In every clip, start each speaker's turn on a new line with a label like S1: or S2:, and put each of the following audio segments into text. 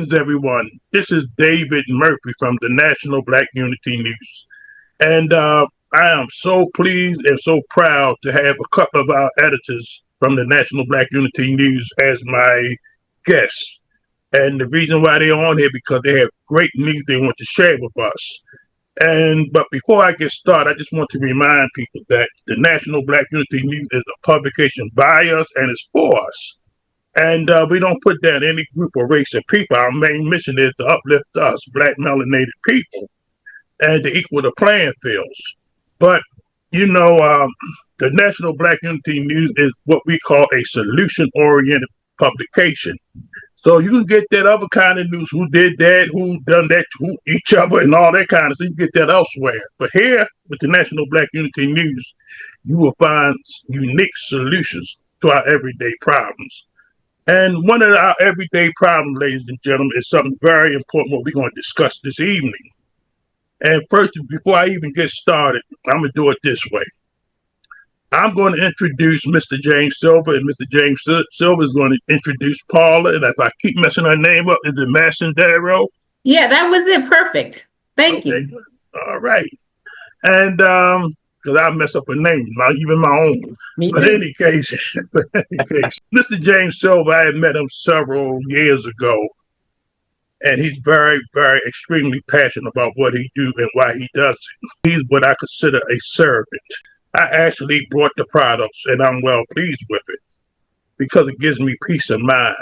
S1: Greetings, everyone. This is David Murphy from the National Black Unity News. And I am so pleased and so proud to have a couple of our editors from the National Black Unity News as my guests. And the reason why they're on here because they have great news they want to share with us. But before I get started, I just want to remind people that the National Black Unity News is a publication by us and is for us. And we don't put down any group or race of people. Our main mission is to uplift us, Black melanated people, and to equal the playing fields. But, you know, the National Black Unity News is what we call a solution-oriented publication. So you can get that other kind of news, who did that, who done that to each other and all that kind of stuff. You can get that elsewhere. But here with the National Black Unity News, you will find unique solutions to our everyday problems. And one of our everyday problems, ladies and gentlemen, is something very important what we're going to discuss this evening. And first, before I even get started, I'm going to do it this way. I'm going to introduce Mr. James Silver, and Mr. James Silver is going to introduce Paula. And if I keep messing her name up, is it Masendaro?
S2: Yeah, that was it. Perfect. Thank you.
S1: All right. And because I mess up a name, not even my own. But in any case, Mr. James Silver, I had met him several years ago. And he's very, very extremely passionate about what he do and why he does it. He's what I consider a servant. I actually brought the products, and I'm well pleased with it because it gives me peace of mind.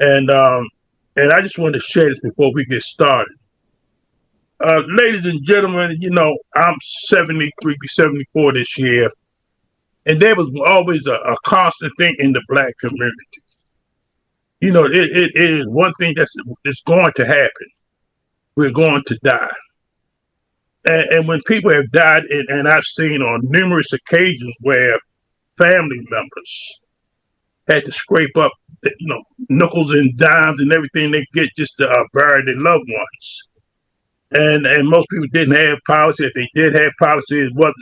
S1: And I just wanted to share this before we get started. Ladies and gentlemen, you know, I'm 73, be 74 this year, and there was always a constant thing in the Black community. You know, it is one thing that's going to happen. We're going to die. And when people have died, and I've seen on numerous occasions where family members had to scrape up, nickels and dimes and everything they get just to bury their loved ones. And most people didn't have policy. If they did have policy, it wasn't,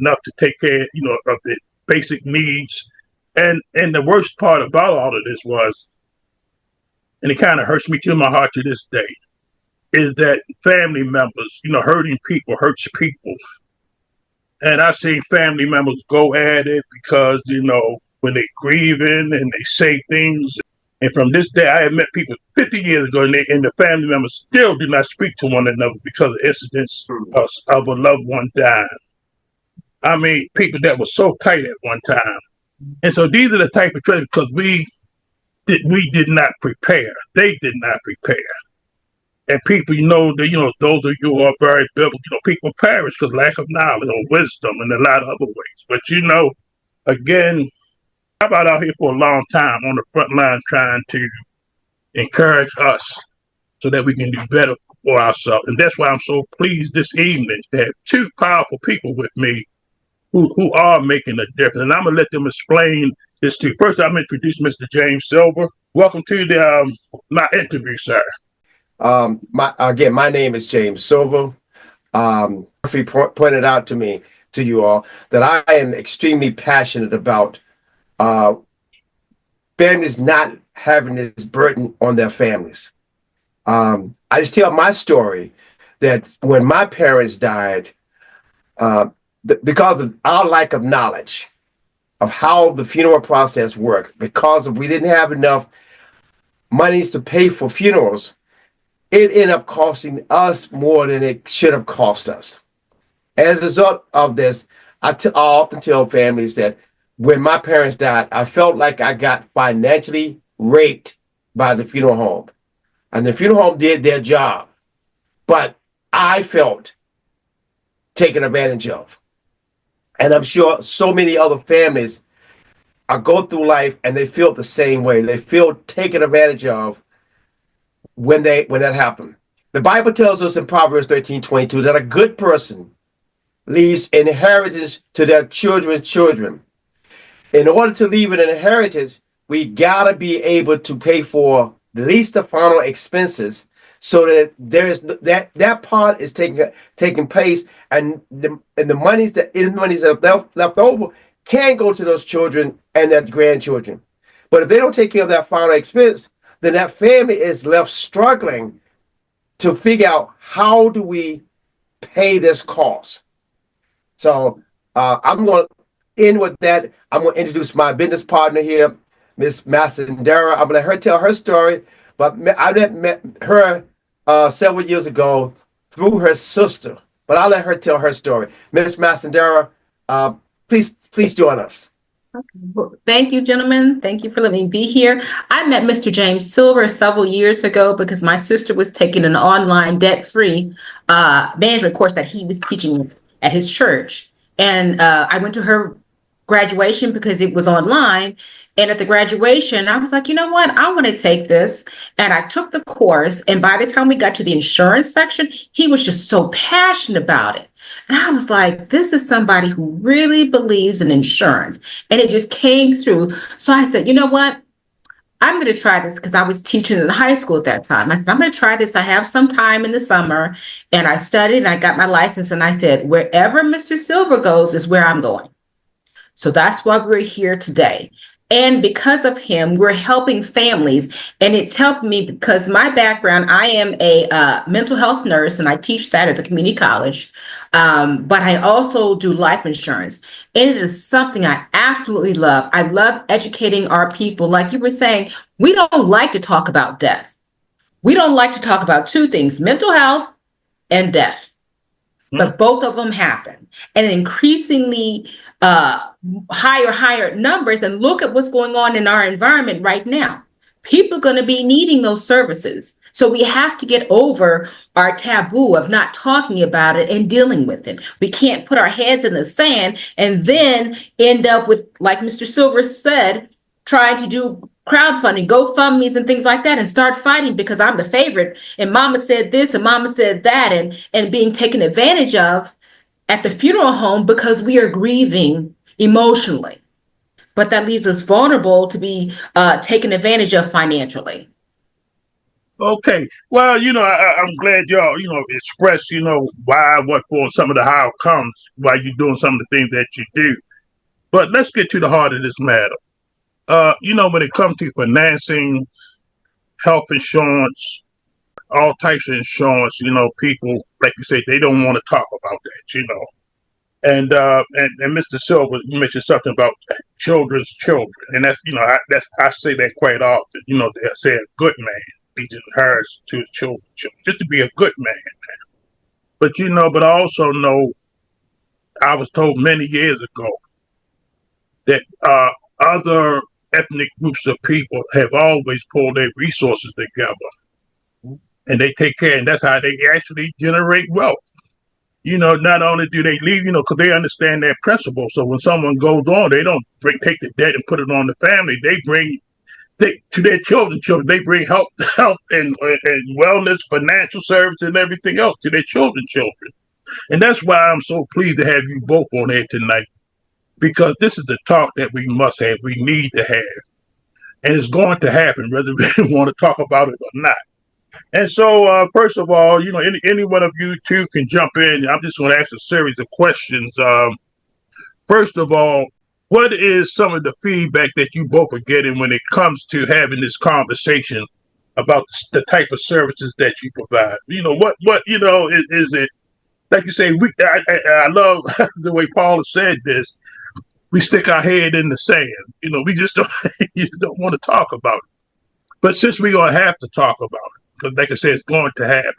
S1: enough to take care, of the basic needs. And the worst part about all of this was, and it kind of hurts me to my heart to this day, is that family members, hurting people hurts people. And I've seen family members go at it because, when they're grieving and they say things. And from this day, I have met people 50 years ago, and the family members still do not speak to one another because of incidents of a loved one dying. I mean, people that were so tight at one time. And so these are the type of tragedies because we did not prepare. They did not prepare. And people, those of you who are very biblical, people perish because lack of knowledge or wisdom and a lot of other ways. But, again, I've been out here for a long time on the front line trying to encourage us so that we can do better for ourselves. And that's why I'm so pleased this evening to have two powerful people with me who are making a difference. And I'm going to let them explain this to you. First, I'm going to introduce Mr. James Silver. Welcome to my interview, sir.
S3: My name is James Silver. Murphy pointed out to you all, that I am extremely passionate about families not having this burden on their families. I just tell my story that when my parents died, because of our lack of knowledge of how the funeral process worked, because we didn't have enough monies to pay for funerals, it ended up costing us more than it should have cost us. As a result of this, I often tell families that when my parents died, I felt like I got financially raped by the funeral home. And the funeral home did their job, but I felt taken advantage of. And I'm sure so many other families go through life and they feel the same way. They feel taken advantage of when that happened. The Bible tells us in Proverbs 13:22 that a good person leaves inheritance to their children's children. In order to leave an inheritance, we gotta be able to pay for at least the final expenses, so that there is that part is taking place, and the monies that are left over can go to those children and their grandchildren. But if they don't take care of that final expense, then that family is left struggling to figure out how do we pay this cost. So I'm going to end with that. I'm going to introduce my business partner here, Miss Masendaro. I'm going to let her tell her story, but I met her several years ago through her sister. But I'll let her tell her story. Miss Masendaro, please join us.
S2: Okay. Well, thank you, gentlemen. Thank you for letting me be here. I met Mr. James Silver several years ago because my sister was taking an online debt-free management course that he was teaching at his church. And I went to her graduation because it was online. And at the graduation, I was like, you know what? I want to take this. And I took the course. And by the time we got to the insurance section, he was just so passionate about it. And I was like, this is somebody who really believes in insurance. And it just came through. So I said, you know what? I'm going to try this because I was teaching in high school at that time. I said, I'm going to try this. I have some time in the summer. And I studied and I got my license. And I said, wherever Mr. Silver goes is where I'm going. So that's why we're here today. And because of him, we're helping families. And it's helped me because my background, I am a mental health nurse and I teach that at the community college. But I also do life insurance. And it is something I absolutely love. I love educating our people. Like you were saying, we don't like to talk about death. We don't like to talk about two things, mental health and death. But both of them happen. And increasingly higher numbers. And look at what's going on in our environment right now. People are going to be needing those services. So we have to get over our taboo of not talking about it and dealing with it. We can't put our heads in the sand and then end up with, like Mr. Silver said, trying to do crowdfunding, GoFundMe's and things like that and start fighting because I'm the favorite and mama said this and mama said that and being taken advantage of at the funeral home because we are grieving emotionally. But that leaves us vulnerable to be taken advantage of financially.
S1: Okay. Well, I'm glad y'all, express, why, what for, some of the how comes while you're doing some of the things that you do. But let's get to the heart of this matter. When it comes to financing, health insurance, all types of insurance, people, like you say, they don't want to talk about that. And Mr. Silver, you mentioned something about children's children, and that's I say that quite often. They say a good man leaves his inheritance to his children, just to be a good man. But but I also know I was told many years ago that other ethnic groups of people have always pulled their resources together, and they take care, and that's how they actually generate wealth. Not only do they leave, because they understand that principle. So when someone goes on, they don't take the debt and put it on the family. They bring to their children. They bring health and wellness, financial service, and everything else to their children. And that's why I'm so pleased to have you both on here tonight, because this is the talk that we must have, we need to have, and it's going to happen whether we want to talk about it or not. And so, first of all, any one of you two can jump in. I'm just going to ask a series of questions. First of all, what is some of the feedback that you both are getting when it comes to having this conversation about the type of services that you provide? Is it like you say? I love the way Paula said this. We stick our head in the sand. We just don't you don't want to talk about it. But since we're going to have to talk about it, because like I said, it's going to happen.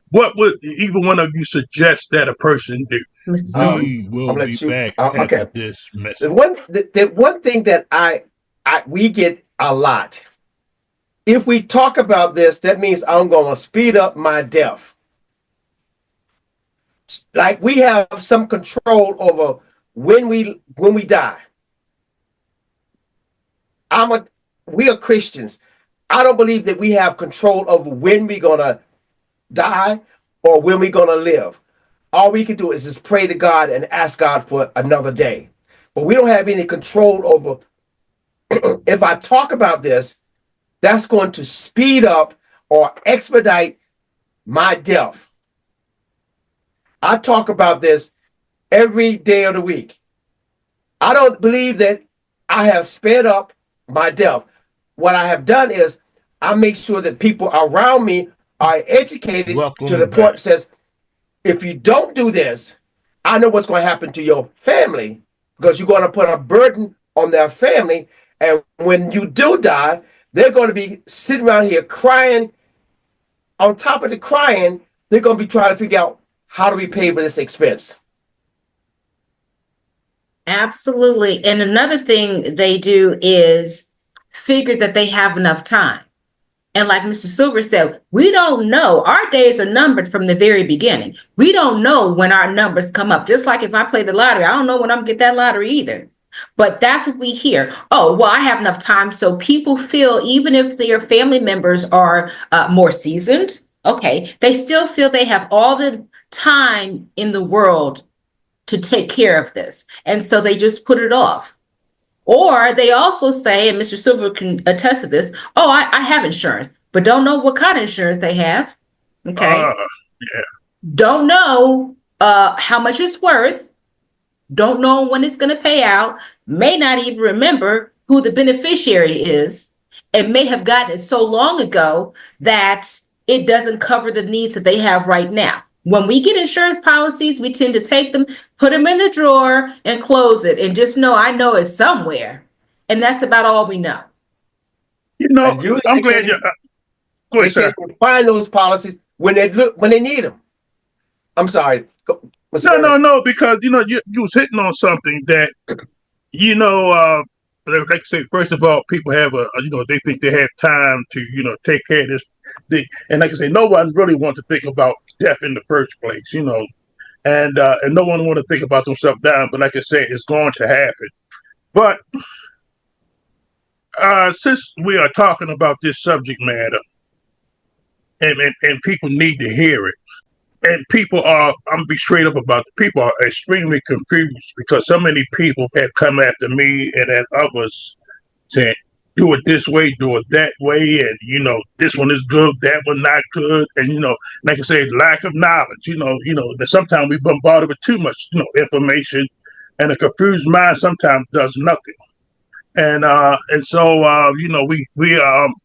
S1: What would either one of you suggest that a person do?
S4: We will be back after this message.
S3: The one thing that we get a lot, if we talk about this, that means I'm going to speed up my death. Like we have some control over when we die. We are Christians. I don't believe that we have control over when we're going to die or when we're going to live. All we can do is just pray to God and ask God for another day. But we don't have any control over. If I talk about this, that's going to speed up or expedite my death. I talk about this every day of the week. I don't believe that I have sped up my death. What I have done is I make sure that people around me are educated to the point that says, if you don't do this, I know what's going to happen to your family, because you're going to put a burden on their family. And when you do die, they're going to be sitting around here crying. On top of the crying, they're going to be trying to figure out, how do we pay for this expense?
S2: Absolutely. And another thing they do is figure that they have enough time. And like Mr. Silver said, we don't know. Our days are numbered from the very beginning. We don't know when our numbers come up. Just like if I play the lottery, I don't know when I'm going to get that lottery either. But that's what we hear. Oh, well, I have enough time. So people feel, even if their family members are more seasoned, okay, they still feel they have all the time in the world to take care of this. And so they just put it off. Or they also say, and Mr. Silver can attest to this, oh, I have insurance, but don't know what kind of insurance they have. Okay.
S1: Yeah.
S2: Don't know how much it's worth. Don't know when it's going to pay out. May not even remember who the beneficiary is, and may have gotten it so long ago that it doesn't cover the needs that they have right now. When we get insurance policies, we tend to take them, put them in the drawer, and close it, and just know I know it's somewhere. And that's about all we know.
S1: You know, I'm glad you. Go ahead, sir.
S3: They can find those policies when they need them. I'm sorry.
S1: No, because you was hitting on something that like I say. First of all, people have they think they have time to take care of this. And like I say, no one really wants to think about death in the first place, and no one want to think about themselves dying. But like I say, it's going to happen. But since we are talking about this subject matter, and people need to hear it. And people I'm gonna be straight up about it. People are extremely confused because so many people have come after me and at others saying, do it this way, do it that way, and this one is good, that one not good, and like I say, lack of knowledge. That sometimes we bombarded with too much information, and a confused mind sometimes does nothing. And so we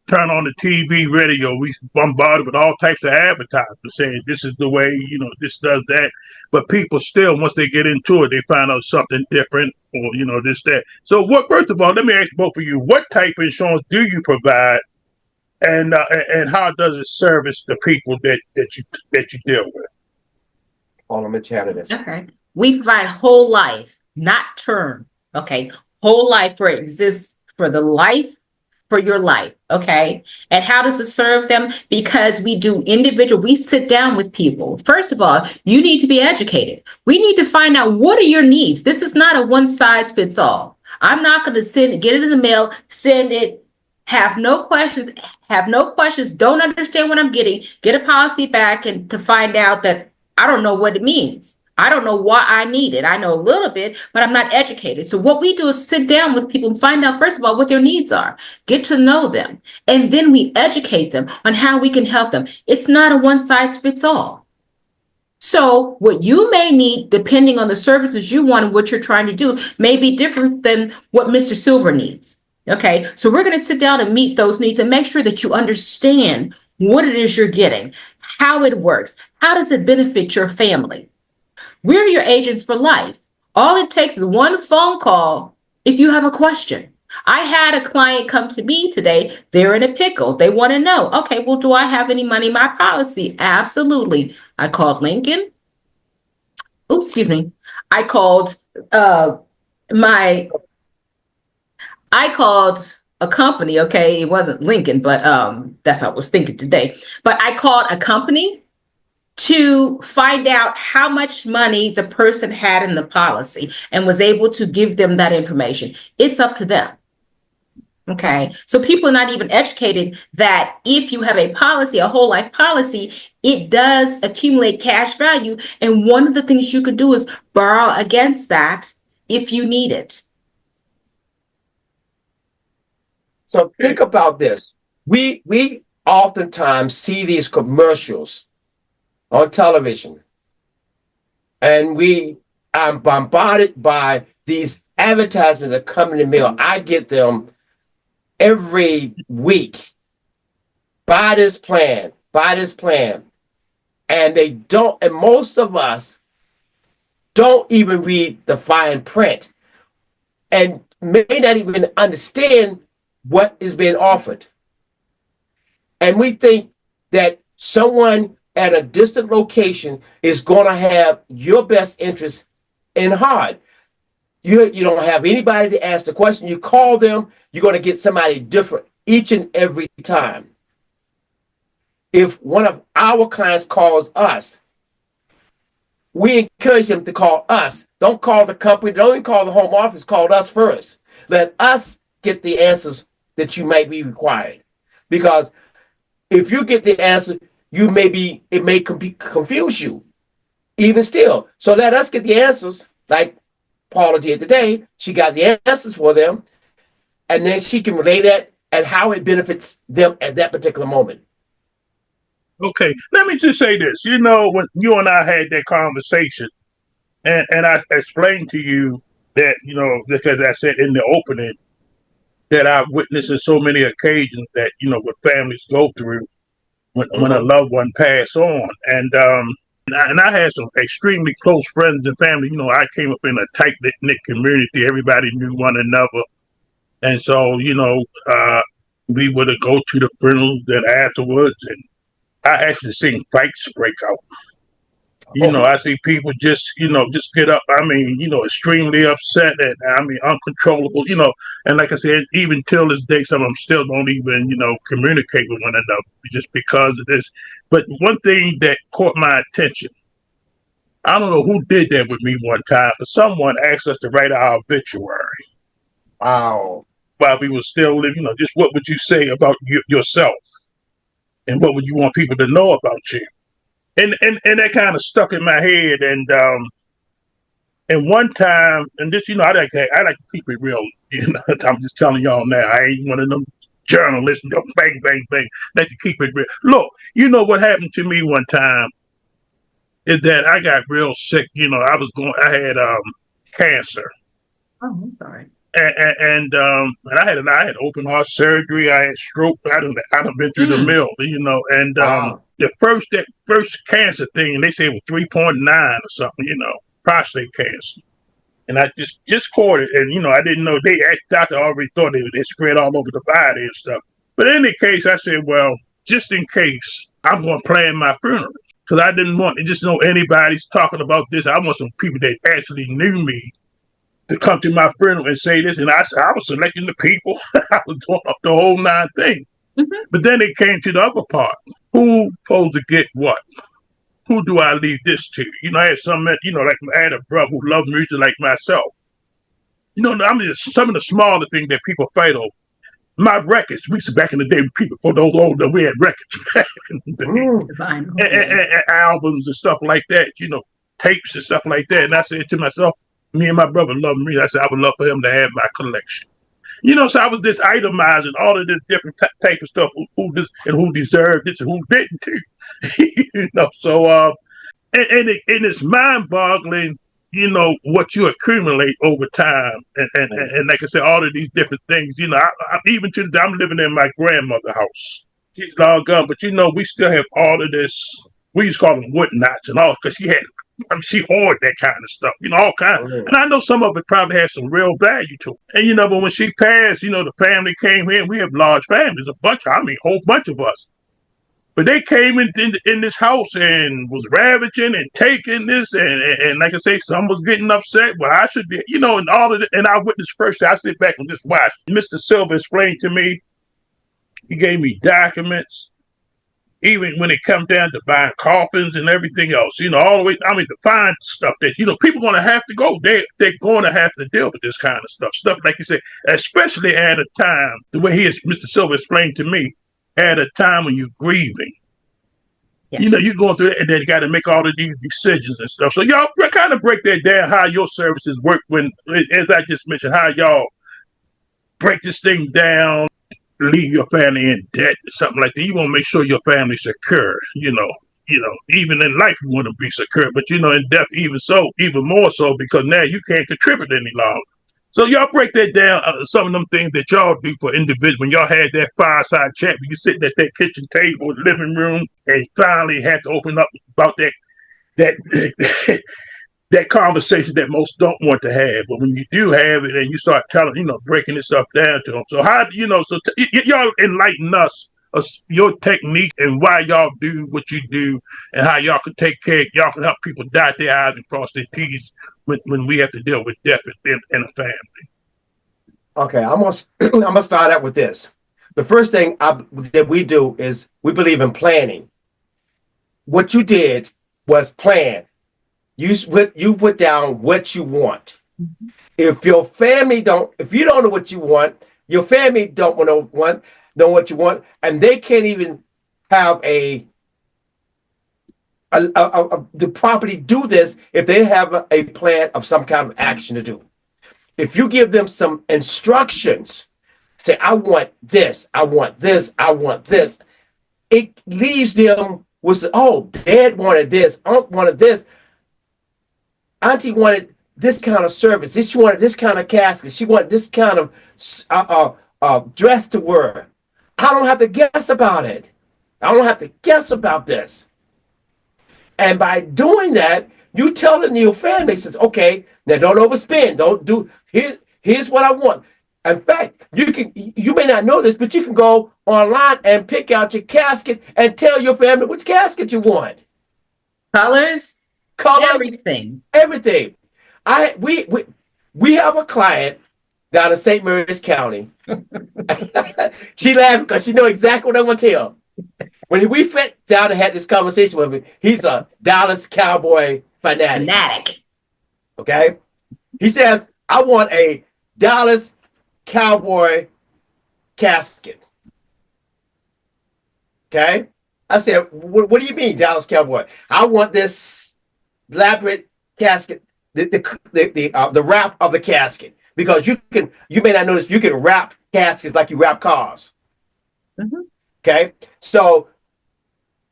S1: turn on the TV, radio. We bombarded with all types of advertisements saying this is the way, this does that. But people still, once they get into it, they find out something different, or this that. So first of all, let me ask both of you: what type of insurance do you provide, and how does it service the people that you deal with?
S3: All of this.
S2: Okay, we provide whole life, not term. Okay. Whole life for exists for your life. Okay. And how does it serve them? Because we do we sit down with people. First of all, you need to be educated. We need to find out, what are your needs? This is not a one size fits all. I'm not going to get it in the mail, send it, have no questions, don't understand what I'm getting, get a policy back, and to find out that I don't know what it means. I don't know why I need it. I know a little bit, but I'm not educated. So what we do is sit down with people and find out, first of all, what their needs are, get to know them, and then we educate them on how we can help them. It's not a one size fits all. So what you may need, depending on the services you want and what you're trying to do, may be different than what Mr. Silver needs. Okay, so we're going to sit down and meet those needs and make sure that you understand what it is you're getting, how it works, how does it benefit your family. We're your agents for life. All it takes is one phone call if you have a question. I had a client come to me today. They're in a pickle. They want to know, okay, well, do I have any money in my policy? Absolutely. I called Lincoln. Oops, excuse me. I called a company. Okay, it wasn't Lincoln, but that's what I was thinking today. But I called a company to find out how much money the person had in the policy and was able to give them that information. It's up to them. Okay. So people are not even educated that if you have a policy, a whole life policy, it does accumulate cash value. And one of the things you could do is borrow against that if you need it.
S3: So think about this. We oftentimes see these commercials on television, and we are bombarded by these advertisements that come in the mail. I get them every week, buy this plan, buy this plan. And they don't, and most of us don't even read the fine print and may not even understand what is being offered. And we think that someone at a distant location is going to have your best interest in heart. You don't have anybody to ask the question. You call them, you're going to get somebody different each and every time. If one of our clients calls us, we encourage them to call us. Don't call the company. Don't even call the home office. Call us first. Let us get the answers that you might be required. Because if you get the answer, it may confuse you, even still. So let us get the answers, like Paula did today. She got the answers for them, and then she can relay that and how it benefits them at that particular moment.
S1: Okay, let me just say this. When you and I had that conversation, and I explained to you that, because I said in the opening that I've witnessed in so many occasions that, what families go through when a loved one pass on. And I had some extremely close friends and family. I came up in a tight-knit community. Everybody knew one another. And so, we would go to the funerals then afterwards, and I actually seen fights break out. I see people just get up. I mean, extremely upset and uncontrollable. And like I said, even till this day, some of them still don't even communicate with one another just because of this. But one thing that caught my attention, I don't know who did that with me one time, but someone asked us to write our obituary.
S3: Wow.
S1: While we were still living, just what would you say about yourself, and what would you want people to know about you? And that kind of stuck in my head. And one time, and this, I like to keep it real. I'm just telling y'all now. I ain't one of them journalists. Bang, bang, bang. Like to keep it real. Look, what happened to me one time is that I got real sick. I had cancer.
S2: Oh, I'm sorry.
S1: And I had open heart surgery. I had stroke. I done been through the mill. And the first cancer thing, they say it was 3.9 or something. Prostate cancer. And I just caught it, and I didn't know. Doctor already thought it spread all over the body and stuff. But in any case, I said, well, just in case, I'm going to plan my funeral because I didn't want to just know anybody's talking about this. I want some people that actually knew me to come to my funeral and say this. And I was selecting the people. I was doing up the whole 9 thing. Mm-hmm. But then it came to the other part. Who supposed to get what? Who do I leave this to? I had some, like I had a brother who loved music like myself. Some of the smaller things that people fight over. My records, we used to back in the day, people, for those older, we had records back in the day. And albums and stuff like that, tapes and stuff like that. And I said to myself, me and my brother love music. I said, I would love for him to have my collection. So I was just itemizing all of this different type of stuff, who deserved this and who didn't too. So and it's mind-boggling, what you accumulate over time, and like I said, all of these different things. I'm living in my grandmother's house. She's long gone, but we still have all of this. We used to call them wood knots and all, because she hoarded that kind of stuff, all kinds. And I know some of it probably has some real value to it. And but when she passed, the family came in. We have large families, a whole bunch of us. But they came in this house and was ravaging and taking this, and like I say, some was getting upset. But I should be, and all of it. And I witnessed first. I sit back and just watch. Mr. Silver explained to me. He gave me documents, even when it comes down to buying coffins and everything else. All the way. To find stuff that people going to have to go. They're going to have to deal with this kind of stuff. Stuff like you said, especially at a time the way Mr. Silver explained to me. At a time when you're grieving, you're going through it, and then you got to make all of these decisions and stuff. So y'all kind of break that down, how your services work when, as I just mentioned, how y'all break this thing down, leave your family in debt or something like that. You want to make sure your family's secure, even in life you want to be secure, but in death even more so, because now you can't contribute any longer. So y'all break that down. Some of them things that y'all do for individuals. When y'all had that fireside chat, when you sitting at that kitchen table, living room, and finally had to open up about that that conversation that most don't want to have. But when you do have it, and you start telling, breaking this stuff down to them. So how, y'all enlighten us your technique and why y'all do what you do, and how y'all can take care, y'all can help people dot their I's and cross their T's when we have to deal with death in a family.
S3: Okay, I'm gonna start out with this. The first thing that we do is we believe in planning. What you did was plan. You put down what you want. Mm-hmm. If you don't know what you want, your family don't know what you want, and they can't even have the property do this if they have a plan of some kind of action to do. If you give them some instructions, say, I want this, I want this, I want this, it leaves them with, oh, Dad wanted this, Aunt wanted this, Auntie wanted this kind of service, she wanted this kind of casket, she wanted this kind of dress to wear. I don't have to guess about it. I don't have to guess about this. And by doing that, you telling your family, says, okay, now don't overspend. Don't do, here's what I want. In fact, you may not know this, but you can go online and pick out your casket and tell your family which casket you want.
S2: Colors, everything.
S3: We have a client down in St. Mary's County. She laughed because she knows exactly what I'm going to tell. When we sat down and had this conversation with him, he's a Dallas Cowboy fanatic. Okay? He says, I want a Dallas Cowboy casket. Okay? I said, what do you mean, Dallas Cowboy? I want this elaborate casket, the wrap of the casket. Because you may not notice, you can wrap caskets like you wrap cars. Mm-hmm. Okay? So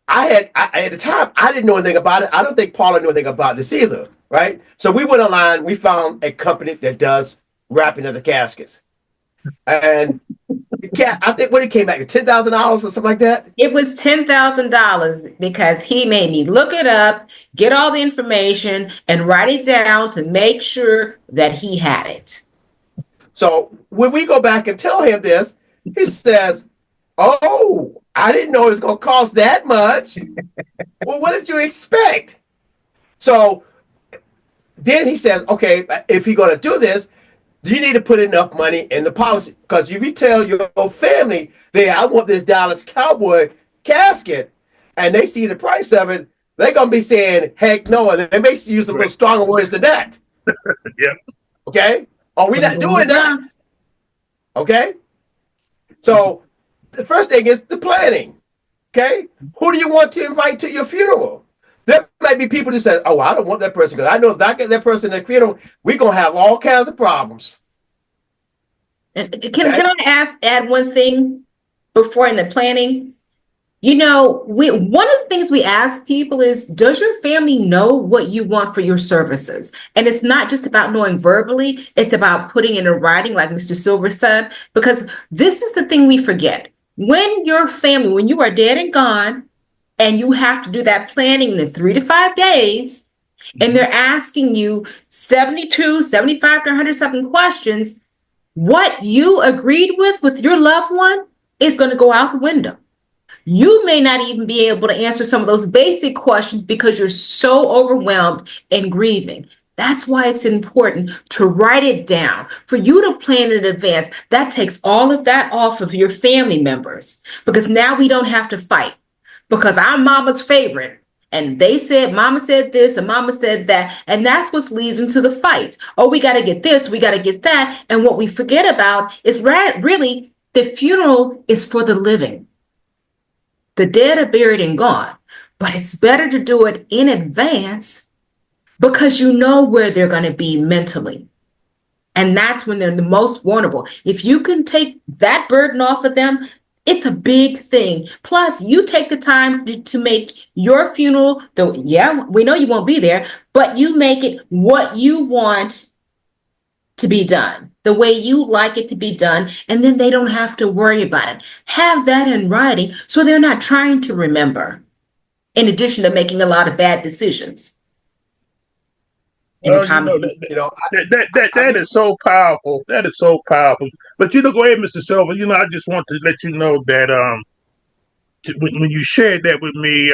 S3: at the time, I didn't know anything about it. I don't think Paula knew anything about this either, right? So we went online. We found a company that does wrapping of the caskets. And I think what it came back to $10,000 or something like that.
S2: It was $10,000 because he made me look it up, get all the information, and write it down to make sure that he had it.
S3: So when we go back and tell him this, he says, oh, I didn't know it was going to cost that much. Well, what did you expect? So then he says, okay, if you're going to do this, you need to put enough money in the policy. Because if you tell your family that I want this Dallas Cowboy casket, and they see the price of it, they're going to be saying, heck no. And they may use some little stronger words than that.
S1: Yeah.
S3: Okay? Are we not doing that? Okay? So the first thing is the planning. Okay? Who do you want to invite to your funeral? There might be people who say, oh, I don't want that person because I know if I get that person at the funeral, we're going to have all kinds of problems.
S2: And can I add one thing before in the planning? One of the things we ask people is, does your family know what you want for your services? And it's not just about knowing verbally, it's about putting it in writing, like Mr. Silver said, because this is the thing we forget. When you are dead and gone, and you have to do that planning in 3 to 5 days, and they're asking you 72, 75 to 100 something questions, what you agreed with your loved one is going to go out the window. You may not even be able to answer some of those basic questions because you're so overwhelmed and grieving. That's why it's important to write it down, for you to plan in advance. That takes all of that off of your family members, because now we don't have to fight because I'm mama's favorite. And they said, mama said this and mama said that. And that's what's leading to the fights. Oh, we got to get this, we got to get that. And what we forget about is really the funeral is for the living. The dead are buried and gone. But it's better to do it in advance because you know where they're going to be mentally. And that's when they're the most vulnerable. If you can take that burden off of them, it's a big thing. Plus, you take the time to make your funeral, we know you won't be there, but you make it what you want to be done, the way you like it to be done, and then they don't have to worry about it. Have that in writing so they're not trying to remember, in addition to making a lot of bad decisions.
S1: Well, that is so powerful. That is so powerful. But go ahead, Mr. Silver. I just want to let you know that when you shared that with me,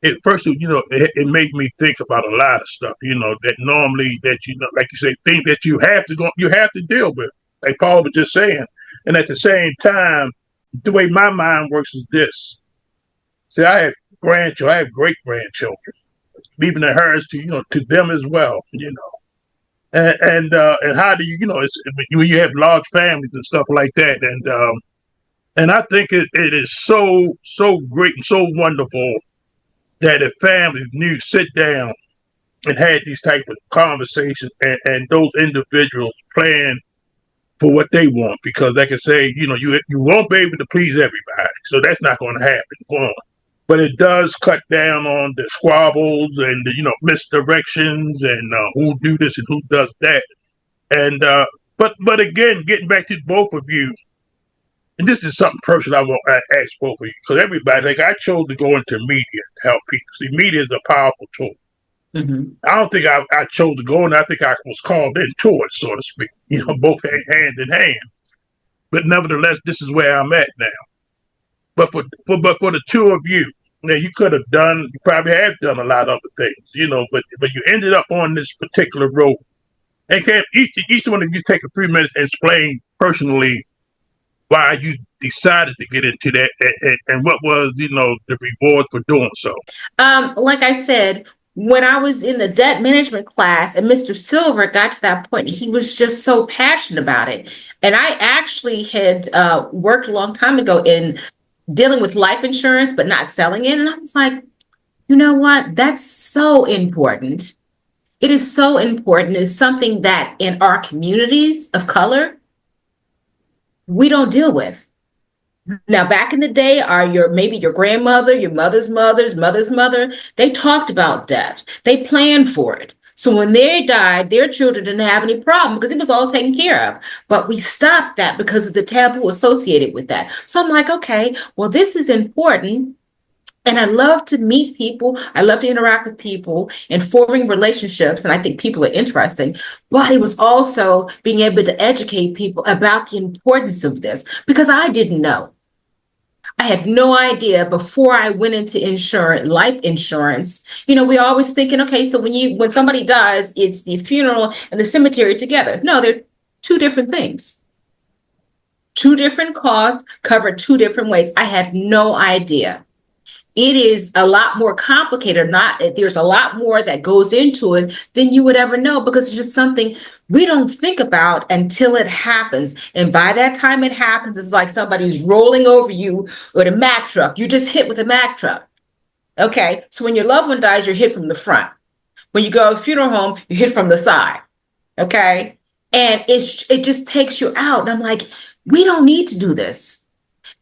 S1: it first, it made me think about a lot of stuff. That normally like you say, things that you have to deal with. Like Paul was just saying, and at the same time, the way my mind works is this. See, I have grandchildren, I have great grandchildren, leaving the heritage to them as well. And how do it's when you have large families and stuff like that, and I think it is so great and so wonderful that if families knew sit down and had these type of conversations, and those individuals plan for what they want, because like I say, you won't be able to please everybody, so that's not going to happen. But it does cut down on the squabbles and the misdirections and who do this and who does that. And but again, getting back to both of you, and this is something personal I want to ask both of you, because everybody, like, I chose to go into media to help people. See, media is a powerful tool.
S2: Mm-hmm.
S1: I don't think I chose to go, and I think I was called into it, so to speak. Both hand in hand. But nevertheless, this is where I'm at now. But for the two of you, now you probably have done a lot of other things, but you ended up on this particular road. And can each one of you take a 3 minutes and explain personally why you decided to get into that, and what was the reward for doing so?
S2: Like I said, when I was in the debt management class and Mr. Silver got to that point, he was just so passionate about it. And I actually had worked a long time ago in dealing with life insurance, but not selling it. And I was like, you know what? That's so important. It is so important. It's something that in our communities of color, we don't deal with. Now, back in the day, maybe your grandmother, your mother's mother's mother, they talked about death. They planned for it. So when they died, their children didn't have any problem because it was all taken care of. But we stopped that because of the taboo associated with that. So I'm like, okay, well, this is important. And I love to meet people. I love to interact with people and forming relationships. And I think people are interesting. But it was also being able to educate people about the importance of this, because I didn't know. I had no idea before I went into life insurance. We're always thinking, okay, so when somebody dies, it's the funeral and the cemetery together. No, they're two different things. Two different costs covered two different ways. I had no idea. It is a lot more complicated. There's a lot more that goes into it than you would ever know, because it's just something we don't think about until it happens. And by that time it happens, it's like somebody's rolling over you with a Mack truck. You just hit with a Mack truck. Okay. So when your loved one dies, you're hit from the front. When you go to a funeral home, you hit from the side. Okay. And it just takes you out. And I'm like, we don't need to do this.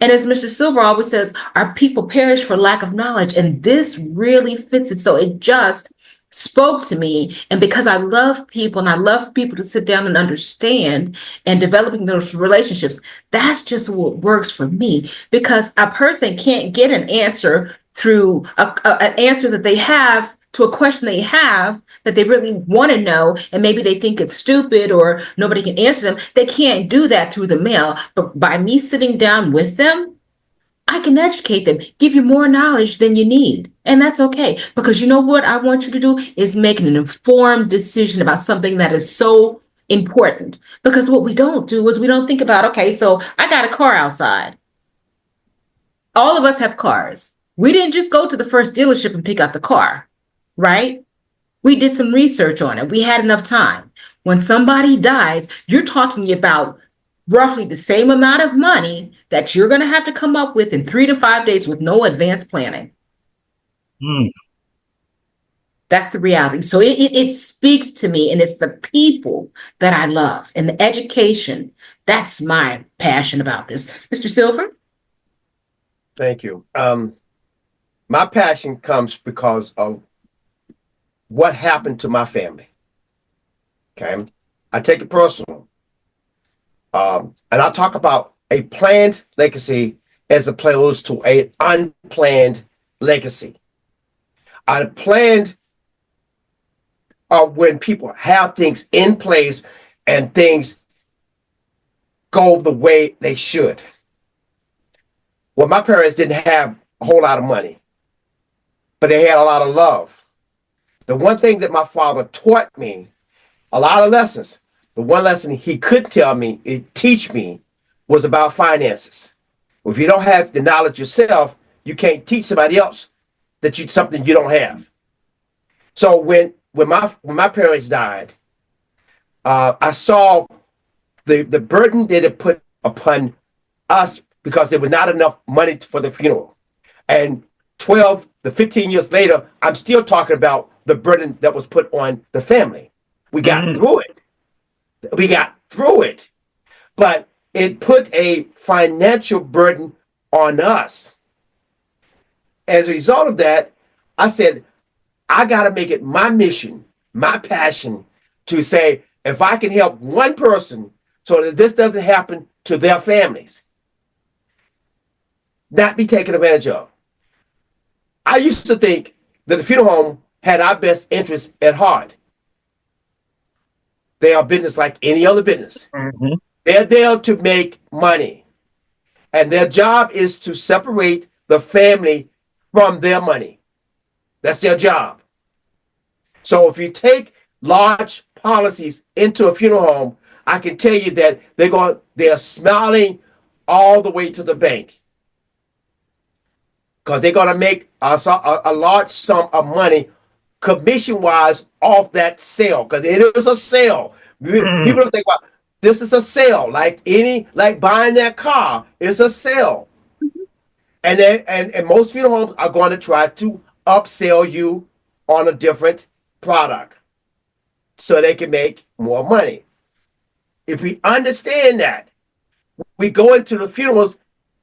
S2: And as Mr. Silver always says, our people perish for lack of knowledge. And this really fits it. So it just spoke to me. And because I love people and I love people to sit down and understand and developing those relationships, that's just what works for me. Because a person can't get an answer through an answer that they have to a question they have that they really want to know, and maybe they think it's stupid or nobody can answer them. They can't do that through the mail. But by me sitting down with them, I can educate them, give you more knowledge than you need. And that's okay. Because you know what I want you to do is make an informed decision about something that is so important. Because what we don't do is we don't think about, okay, so I got a car outside. All of us have cars. We didn't just go to the first dealership and pick out the car, right? We did some research on it. We had enough time. When somebody dies, you're talking about roughly the same amount of money that you're going to have to come up with in 3 to 5 days with no advanced planning. That's the reality. So it speaks to me, and it's the people that I love and the education. That's my passion about this. Mr. Silver?
S3: Thank you. My passion comes because of what happened to my family. Okay. I take it personal. And I talk about a planned legacy as opposed to an unplanned legacy. A planned are when people have things in place and things go the way they should. Well, my parents didn't have a whole lot of money, but they had a lot of love. The one thing that my father taught me, a lot of lessons, the one lesson he could teach me was about finances. If you don't have the knowledge yourself, you can't teach somebody else something you don't have. So when my parents died, I saw the burden that it put upon us because there was not enough money for the funeral. And 15 years later, I'm still talking about the burden that was put on the family. We got through it. We got through it. But it put a financial burden on us. As a result of that, I said, I got to make it my mission, my passion to say, if I can help one person so that this doesn't happen to their families, not be taken advantage of. I used to think that the funeral home had our best interests at heart. They are business like any other business.
S1: Mm-hmm.
S3: They're there to make money. And their job is to separate the family from their money. That's their job. So if you take large policies into a funeral home, I can tell you that they're smiling all the way to the bank. Because they're going to make a large sum of money commission-wise off that sale. Because it is a sale. People don't think, well, this is a sale. Like buying that car is a sale. And most funeral homes are going to try to upsell you on a different product so they can make more money. If we understand that, we go into the funerals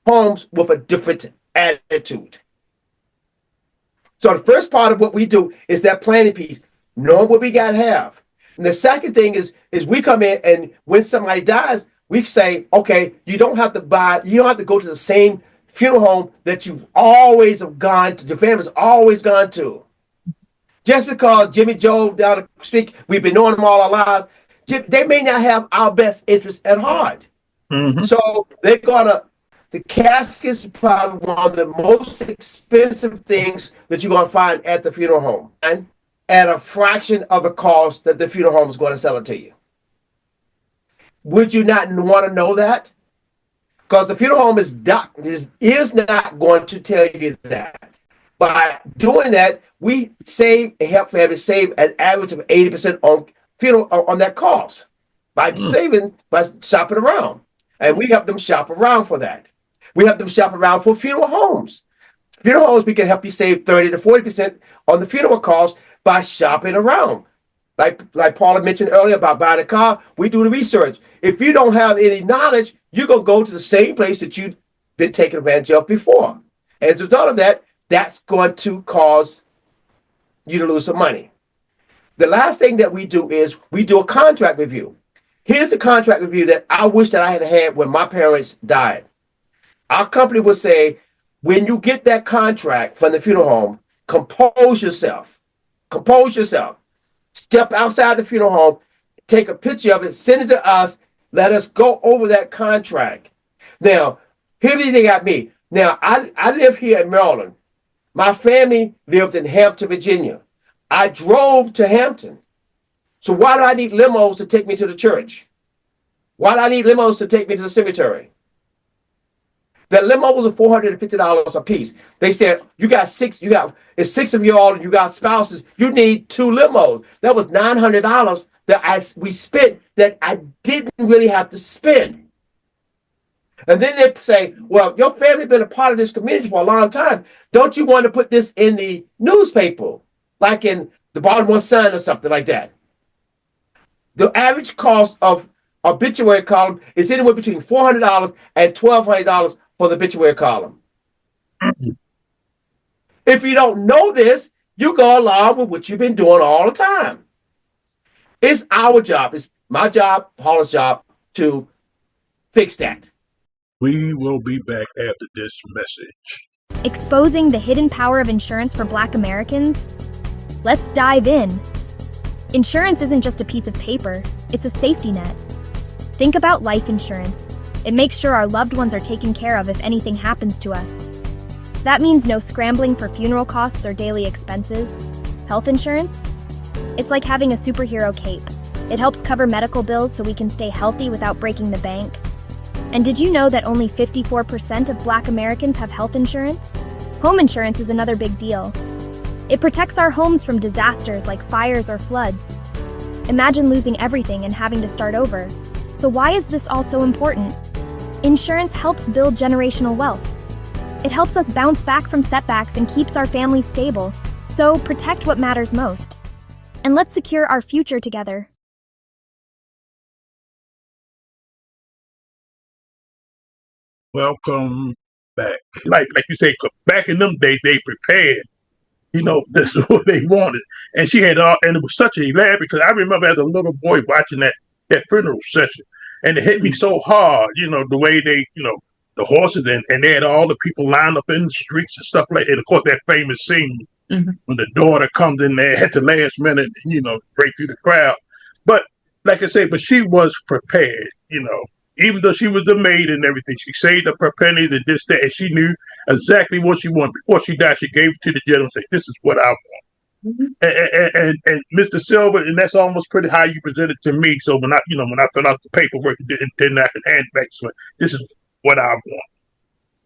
S3: homes with a different attitude. So the first part of what we do is that planning piece, knowing what we got to have. And the second thing is we come in, and when somebody dies, we say, okay, you don't have to go to the same funeral home that you've always have gone to, your family's always gone to. Just because Jimmy Joe down the street, we've been knowing them all our lives, they may not have our best interests at heart.
S1: Mm-hmm.
S3: So the casket's probably one of the most expensive things that you're going to find at the funeral home, and at a fraction of the cost that the funeral home is going to sell it to you. Would you not want to know that? Because the funeral home is not going to tell you that. By doing that, we help families save an average of 80% on that cost by shopping around. And we help them shop around for that. We help them shop around for funeral homes. Funeral homes, we can help you save 30 to 40% on the funeral costs by shopping around. Like Paula mentioned earlier about buying a car, we do the research. If you don't have any knowledge, you're going to go to the same place that you've been taken advantage of before. As a result of that, that's going to cause you to lose some money. The last thing that we do is we do a contract review. Here's the contract review that I wish that I had had when my parents died. Our company would say, when you get that contract from the funeral home, compose yourself. Compose yourself. Step outside the funeral home, take a picture of it, send it to us, let us go over that contract. Now, here's the thing got me. Now, I live here in Maryland. My family lived in Hampton, Virginia. I drove to Hampton. So why do I need limos to take me to the church? Why do I need limos to take me to the cemetery? The limos are $450 a piece. They said, it's 6 of you all, and you got spouses, you need 2 limos. That was $900 that we spent that I didn't really have to spend. And then they say, well, your family been a part of this community for a long time. Don't you want to put this in the newspaper, like in the Baltimore Sun or something like that? The average cost of obituary column is anywhere between $400 and $1,200 for the obituary column. If you don't know this, you go along with what you've been doing all the time. It's our job. my job, Paula's job, to fix that.
S1: We will be back after this message.
S5: Exposing the hidden power of insurance for Black Americans? Let's dive in. Insurance isn't just a piece of paper, it's a safety net. Think about life insurance. It makes sure our loved ones are taken care of if anything happens to us. That means no scrambling for funeral costs or daily expenses. Health insurance? It's like having a superhero cape. It helps cover medical bills so we can stay healthy without breaking the bank. And did you know that only 54% of Black Americans have health insurance? Home insurance is another big deal. It protects our homes from disasters like fires or floods. Imagine losing everything and having to start over. So why is this all so important? Insurance helps build generational wealth. It helps us bounce back from setbacks and keeps our families stable. So protect what matters most. And let's secure our future together.
S1: Welcome back. Like you say, 'cause back in them days, they prepared. This is what they wanted. And she had all, and it was such a elaborate, because I remember as a little boy watching that funeral session, and it hit me so hard, the way they, the horses, and they had all the people lined up in the streets and stuff like that. And of course, that famous scene when the daughter comes in there at the last minute, break through the crowd. But like I say, but she was prepared, even though she was the maid and everything. She saved up her pennies and this, that, and she knew exactly what she wanted. Before she died, she gave it to the gentleman and said, "This is what I want." And Mr. Silver, and that's almost pretty how you presented to me. So when I fill out the paperwork, then I can hand it back to her. This is what I want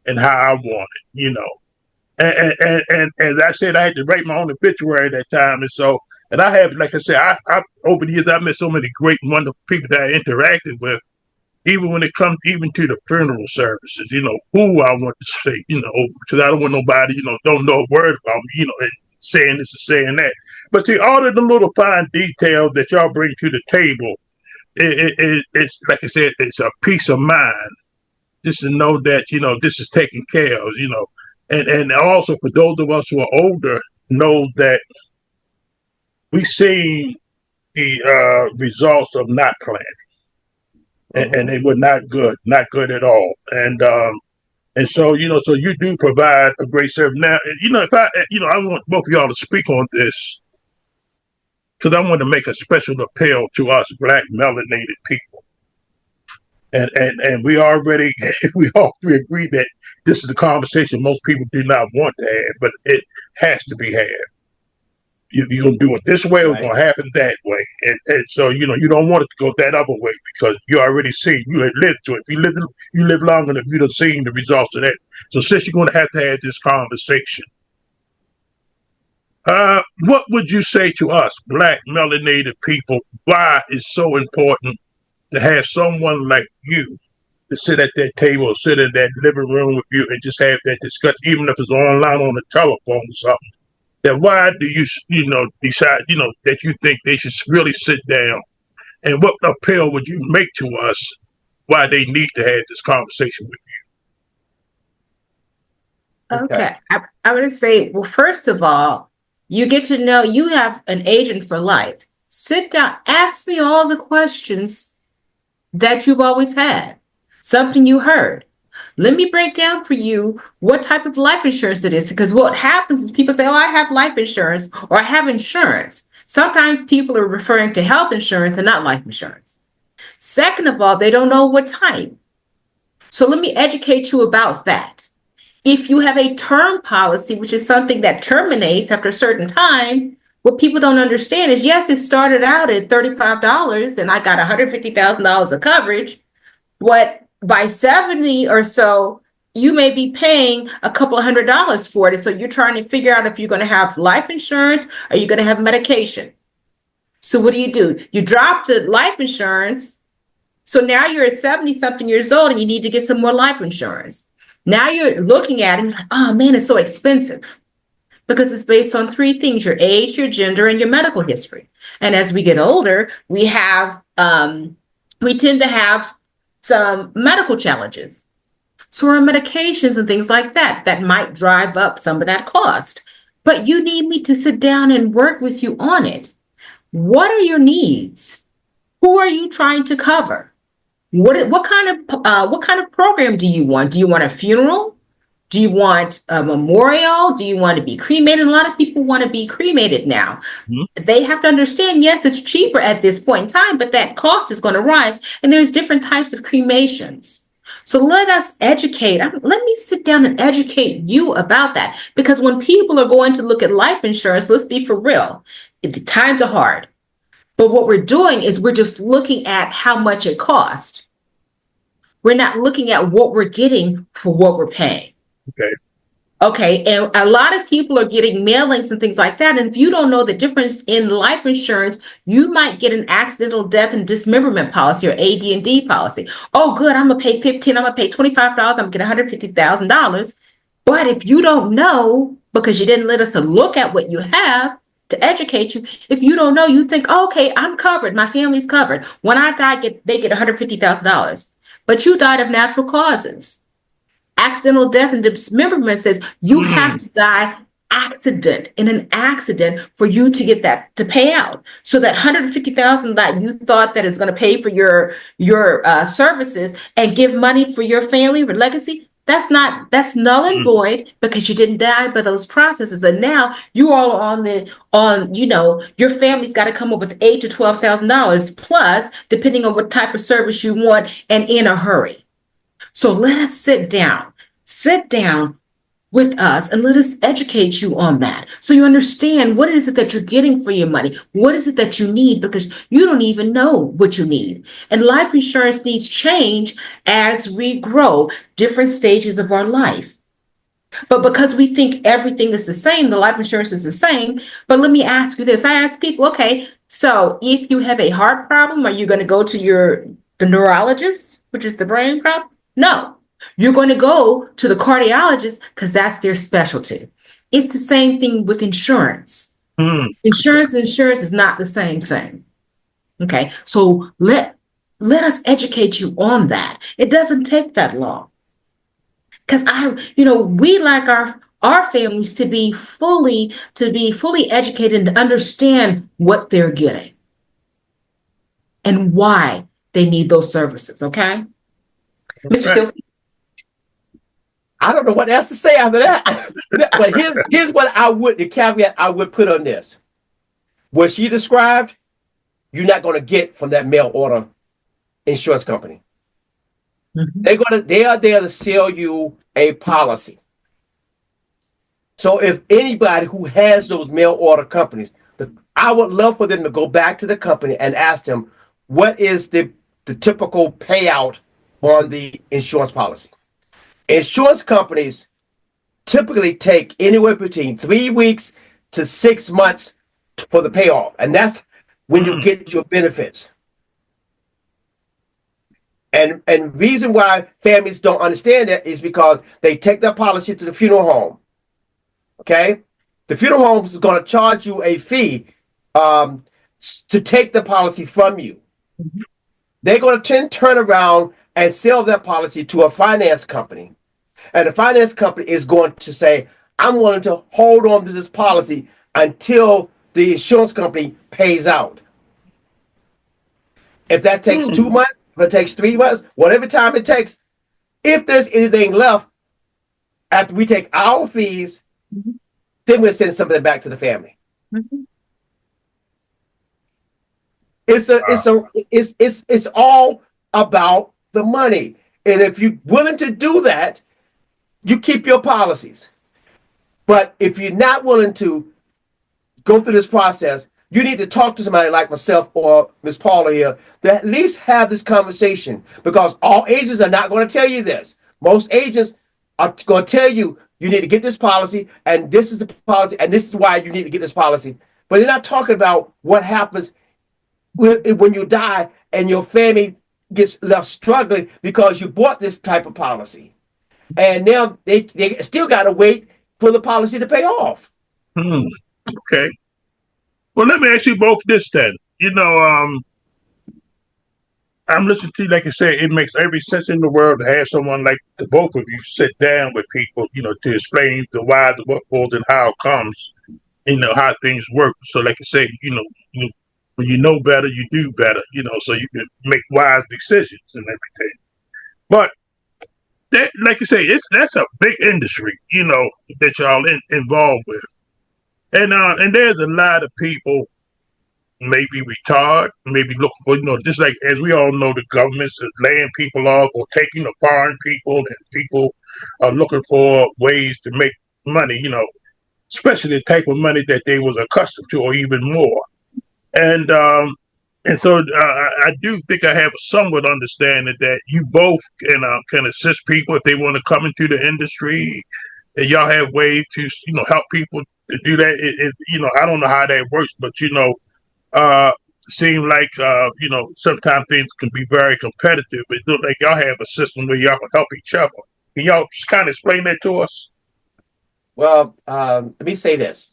S1: and how I want it, And as I said, I had to write my own obituary at that time, and I have, like I said, I over the years I met so many great, wonderful people that I interacted with. Even when it comes even to the funeral services, who I want to say, because I don't want nobody, don't know a word about me, and saying this and saying that. But see, all of the little fine details that y'all bring to the table, it's like I said, it's a peace of mind just to know that, this is taken care of, and also for those of us who are older, know that we see the results of not planning. And they were not good at all. And so, so you do provide a great service. Now, if I want both of y'all to speak on this, because I want to make a special appeal to us Black melanated people. And we all three agree that this is a conversation most people do not want to have, but it has to be had. If you're going to do it this way, it's going to happen that way. And so, you don't want it to go that other way, because you already seen, you had lived to it. If you live long enough, you'd have seen the results of that. So since you're going to have this conversation, what would you say to us, Black melanated people, why it's so important to have someone like you to sit at that table or sit in that living room with you and just have that discussion, even if it's online on the telephone or something? That why do you decide that you think they should really sit down, and what appeal would you make to us why they need to have this conversation with
S2: you? Okay. I would say, well, first of all, you get to know you have an agent for life. Sit down, ask me all the questions that you've always had, something you heard. Let me break down for you what type of life insurance it is, because what happens is people say, "Oh, I have life insurance," or "I have insurance." Sometimes people are referring to health insurance and not life insurance. Second of all, they don't know what type. So let me educate you about that. If you have a term policy, which is something that terminates after a certain time, what people don't understand is, yes, it started out at $35 and I got $150,000 of coverage, but by 70 or so, you may be paying a couple of $100 for it. So you're trying to figure out if you're going to have life insurance or you're going to have medication. So what do? You drop the life insurance. So now you're at 70 something years old and you need to get some more life insurance. Now you're looking at it and like, oh man, it's so expensive, because it's based on three things: your age, your gender, and your medical history. And as we get older, we tend to have some medical challenges. So our medications and things like that might drive up some of that cost. But you need me to sit down and work with you on it. What are your needs? Who are you trying to cover? What kind of program do you want? Do you want a funeral? Do you want a memorial? Do you want to be cremated? A lot of people want to be cremated now. Mm-hmm. They have to understand, yes, it's cheaper at this point in time, but that cost is going to rise. And there's different types of cremations. So let us educate. Let me sit down and educate you about that. Because when people are going to look at life insurance, let's be for real, the times are hard. But what we're doing is we're just looking at how much it costs. We're not looking at what we're getting for what we're paying. Okay. And a lot of people are getting mailings and things like that. And if you don't know the difference in life insurance, you might get an accidental death and dismemberment policy or AD&D policy. Oh, good. I'm going to pay $15. I'm going to pay $25. I'm going to get $150,000. But if you don't know, because you didn't let us look at what you have to educate you, if you don't know, you think, oh, okay, I'm covered. My family's covered. When I die, they get $150,000. But you died of natural causes. Accidental death and dismemberment says you have to die in an accident for you to get that to pay out. So that $150,000 that you thought that is going to pay for your services and give money for your family or legacy, that's null and void because you didn't die by those processes. And now you all your family's got to come up with $8,000 to $12,000 plus, depending on what type of service you want and in a hurry. So let us sit down with us and let us educate you on that. So you understand what is it that you're getting for your money? What is it that you need? Because you don't even know what you need. And life insurance needs change as we grow different stages of our life. But because we think everything is the same, the life insurance is the same. But let me ask you this. I ask people, okay, so if you have a heart problem, are you going to go to the neurologist, which is the brain problem? No, you're going to go to the cardiologist because that's their specialty. It's the same thing with insurance. Insurance is not the same thing. Okay, so let us educate you on that. It doesn't take that long. Because we like our families to be fully educated and understand what they're getting and why they need those services. Okay. Mr. Silver?
S3: I don't know what else to say after that. But here's what the caveat I would put on this. What she described, you're not going to get from that mail order insurance company. Mm-hmm. They are there to sell you a policy. So if anybody who has those mail order companies, I would love for them to go back to the company and ask them, what is the typical payout on the insurance policy? Insurance companies typically take anywhere between 3 weeks to 6 months for the payoff. And that's when you get your benefits. And reason why families don't understand that is because they take their policy to the funeral home. Okay? The funeral home is going to charge you a fee to take the policy from you. They're going to turn around and sell that policy to a finance company. And the finance company is going to say, I'm willing to hold on to this policy until the insurance company pays out. If that takes 2 months, if it takes 3 months, whatever time it takes, if there's anything left after we take our fees, then we'll send something back to the family. It's all about the money. And if you're willing to do that, you keep your policies. But if you're not willing to go through this process, you need to talk to somebody like myself or Miss Paula here to at least have this conversation, because all agents are not going to tell you this. Most agents are going to tell you, you need to get this policy, and this is the policy, and this is why you need to get this policy. But they're not talking about what happens when you die and your family gets left struggling because you bought this type of policy. And now they still got to wait for the policy to pay off.
S1: Okay. Well, let me ask you both this then. I'm listening to you, like you say, it makes every sense in the world to have someone like the both of you sit down with people, to explain the why, the what for, and how it comes, how things work. So like you say, when you know better, you do better, so you can make wise decisions and everything. But that, like you say, that's a big industry, that y'all involved with. And there's a lot of people maybe retired, maybe looking for, just like as we all know, the government's laying people off or taking the foreign people, and people are looking for ways to make money, especially the type of money that they was accustomed to, or even more. And so I do think I have a somewhat understanding that you both can assist people if they want to come into the industry, and y'all have ways to help people to do that. I don't know how that works, but uh, seem like sometimes things can be very competitive. It look like y'all have a system where y'all can help each other. Can y'all just kind of explain that to us?
S3: Well, let me say this.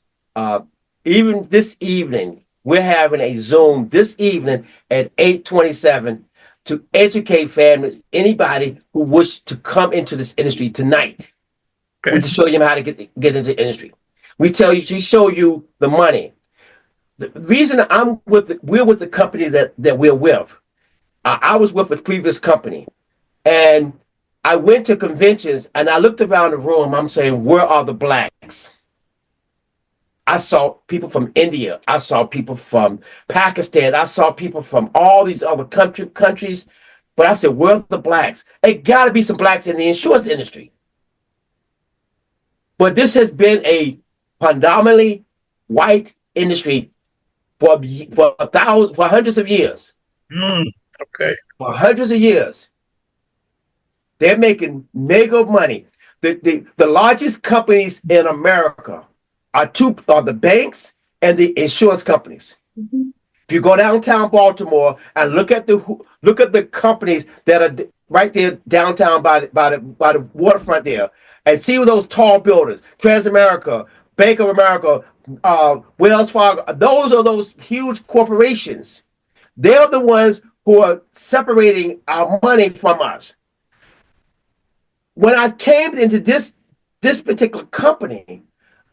S3: Even this evening, we're having a Zoom this evening at 8:27 to educate families, anybody who wish to come into this industry tonight. Okay. We can show you how to get into the industry. We show you the money. The reason we're with the company that we're with. I was with a previous company, and I went to conventions and I looked around the room. I'm saying, where are the blacks? I saw people from India. I saw people from Pakistan. I saw people from all these other countries. But I said, where are the blacks? It got to be some blacks in the insurance industry. But this has been a predominantly white industry for hundreds of years.
S1: Okay.
S3: For hundreds of years. They're making mega money. The largest companies in America are the banks and the insurance companies. Mm-hmm. If you go downtown Baltimore and look at the companies that are right there downtown by the waterfront there, and see those tall buildings, Transamerica, Bank of America, Wells Fargo, those are those huge corporations. They're the ones who are separating our money from us. When I came into this particular company,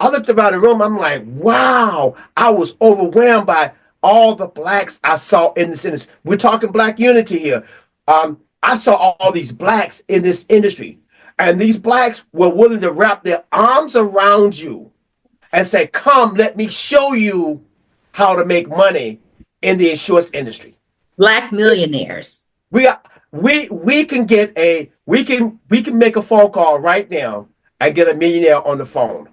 S3: I looked around the room. I'm like, wow, I was overwhelmed by all the blacks I saw in this industry. We're talking black unity here. I saw all these blacks in this industry, and these blacks were willing to wrap their arms around you and say, come, let me show you how to make money in the insurance industry.
S2: Black millionaires.
S3: We can make a phone call right now and get a millionaire on the phone.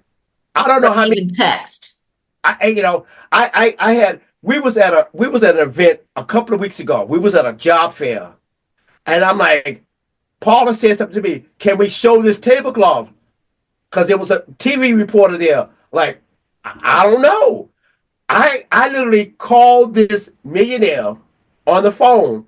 S3: I don't know how many
S2: text.
S3: We was at an event a couple of weeks ago. We was at a job fair, and I'm like, Paula said something to me. Can we show this tablecloth? Because there was a TV reporter there. Like, I don't know. I literally called this millionaire on the phone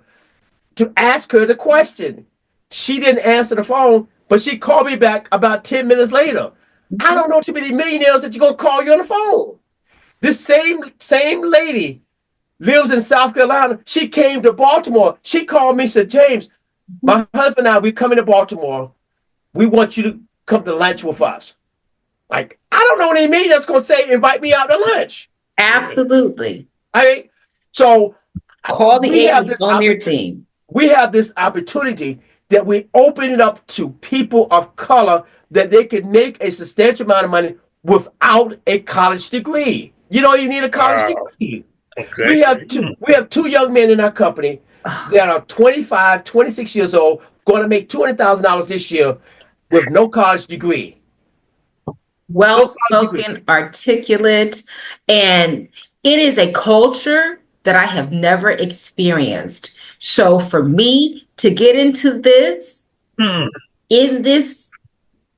S3: to ask her the question. She didn't answer the phone, but she called me back about 10 minutes later. I don't know too many millionaires that you're going to call you on the phone. This same lady lives in South Carolina. She came to Baltimore. She called me and said, James, my husband and I, we're coming to Baltimore. We want you to come to lunch with us. Like, I don't know what he means that's going to say, invite me out to lunch.
S2: Absolutely.
S3: So
S2: call the agents on your team.
S3: We have this opportunity that we open it up to people of color that they can make a substantial amount of money without a college degree. You don't even need a college degree. Okay. We have two young men in our company that are 25, 26 years old, going to make $200,000 this year with no college degree.
S2: Well-spoken, articulate, and it is a culture that I have never experienced. So for me to get into this, in this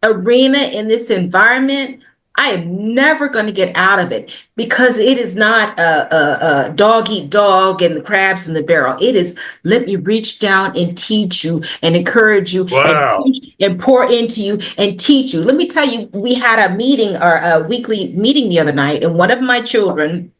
S2: arena, in this environment, I am never going to get out of it, because it is not a dog eat dog and the crabs in the barrel. It is, let me reach down and teach you and encourage you and pour into you and teach you. Let me tell you, we had a meeting, or a weekly meeting the other night, and one of my children,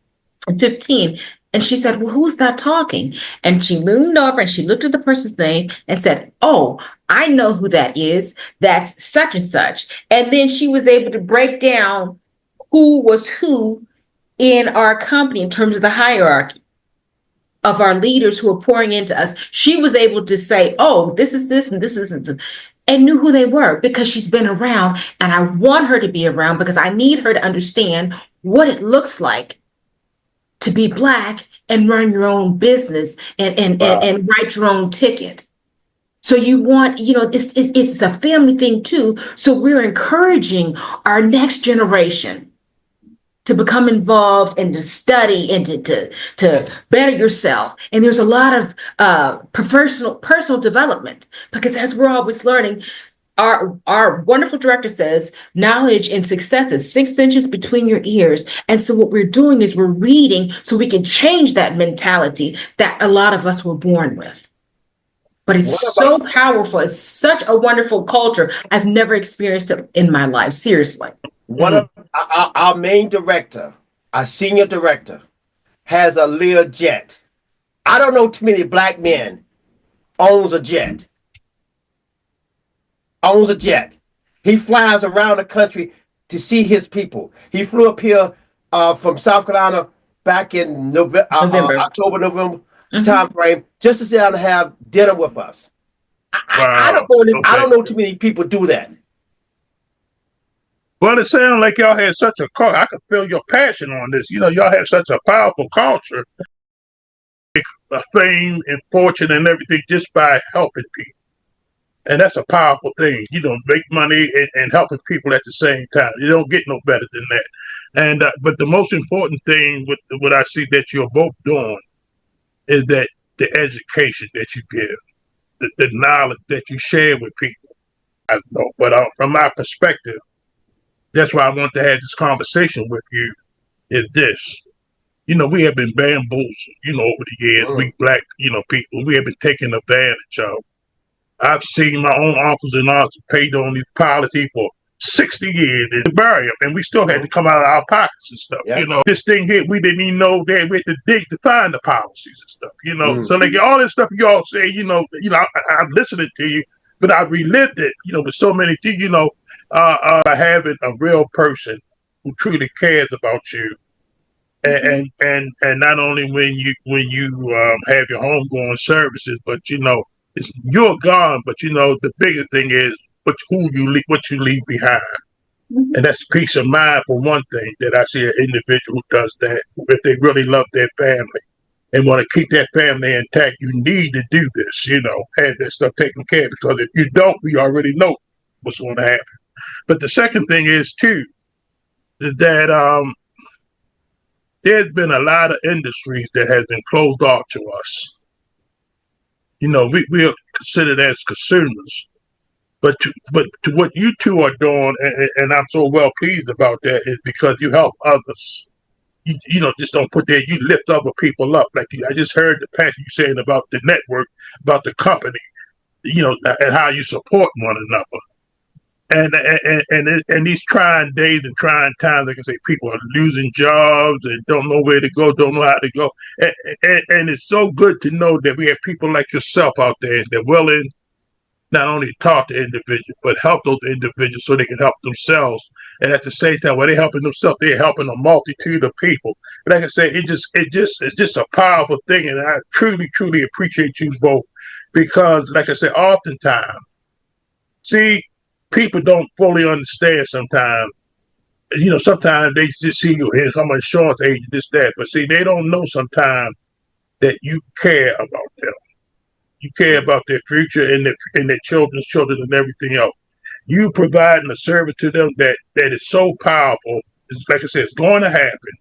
S2: 15, and she said, well, who's that talking? And she leaned over and she looked at the person's name and said, oh, I know who that is. That's such and such. And then she was able to break down who was who in our company in terms of the hierarchy. of our leaders who are pouring into us, she was able to say, oh, this is this and this is this, and knew who they were because she's been around. And I want her to be around because I need her to understand what it looks like to be Black and run your own business and write your own ticket. So you want, it's a family thing too. So we're encouraging our next generation to become involved and to study and to better yourself. And there's a lot of personal development, because as we're always learning, our wonderful director says knowledge and success is 6 inches between your ears. And so what we're doing is we're reading so we can change that mentality that a lot of us were born with. But it's so powerful. It's such a wonderful culture. I've never experienced it in my life. Seriously.
S3: One of our main director, our senior director, has a Learjet. I don't know too many Black men owns a jet. Owns a jet. He flies around the country to see his people. He flew up here from South Carolina back in October, November time frame, just to sit down and have dinner with us. I don't know too many people do that.
S1: Well, it sounds like y'all had such a culture. I can feel your passion on this. Y'all have such a powerful culture, fame and fortune and everything just by helping people. And that's a powerful thing. Make money and helping people at the same time. You don't get no better than that. And but the most important thing with what I see that you're both doing is that the education that you give, the knowledge that you share with people. I know, but from my perspective, that's why I want to have this conversation with you. Is this? We have been bamboozled. Over the years, we Black, people, we have been taken advantage of. I've seen my own uncles and aunts paid on these policies for 60 years to bury them, and we still had to come out of our pockets and stuff. Yeah. This thing here, we didn't even know that we had to dig to find the policies and stuff. So like all this stuff y'all say, I'm listening to you, but I relived it, with so many things, having a real person who truly cares about you. And not only when you have your homegoing services, but you're gone, but the biggest thing is what you leave behind. And that's peace of mind for one thing, that I see an individual who does that. If they really love their family and want to keep that family intact, you need to do this, have that stuff taken care of, because if you don't, we already know what's going to happen. But the second thing is too, is that there's been a lot of industries that has been closed off to us. We are considered as consumers, but to what you two are doing, and I'm so well pleased about that, is because you help others. You just don't put there. You lift other people up. Like I just heard the passion you saying about the network, about the company, and how you support one another. And these trying days and trying times, like I say, people are losing jobs and don't know where to go, don't know how to go. And it's so good to know that we have people like yourself out there that willing not only talk to individuals, but help those individuals so they can help themselves. And at the same time, while they're helping themselves, they're helping a multitude of people. And like I say, it's just a powerful thing. And I truly, truly appreciate you both, because like I say, oftentimes, see, people don't fully understand sometimes. Sometimes they just see you here, I'm an insurance agent, this, that. But see, they don't know sometimes that you care about them. You care about their future and their children's children and everything else. You providing a service to them that is so powerful. It's, like I said, it's going to happen.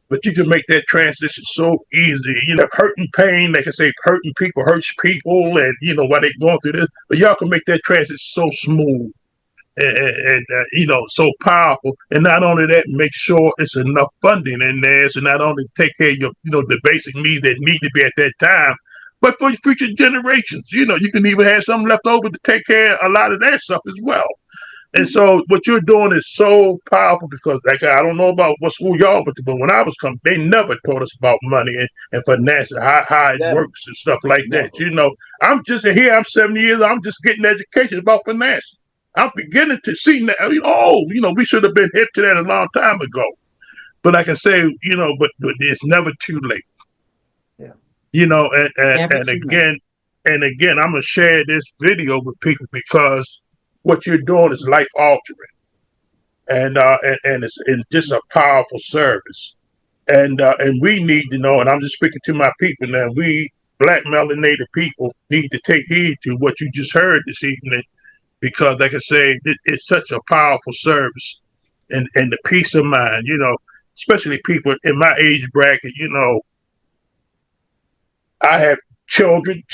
S1: But you can make that transition so easy. Hurting pain, like I say, hurting people hurts people, and while they're going through this. But y'all can make that transition so smooth. And so powerful. And not only that, make sure it's enough funding in there, so not only take care of your, the basic needs that need to be at that time, but for future generations. You can even have something left over to take care of a lot of that stuff as well. And so what you're doing is so powerful, because like I don't know about what school y'all went to, but when I was coming, they never taught us about money and finance, how it works and stuff like that. I'm just here, I'm 70 years, I'm just getting education about finance. I'm beginning to see now, we should have been hip to that a long time ago. But like I say, but it's never too late.
S3: Yeah.
S2: Never
S1: And
S2: too late.
S1: again, I'm gonna share this video with people because what you're doing is life altering, and it's just a powerful service, and we need to know. And I'm just speaking to my people now. We Black melanated people need to take heed to what you just heard this evening because, like I say, it's such a powerful service, and the peace of mind, especially people in my age bracket, I have children,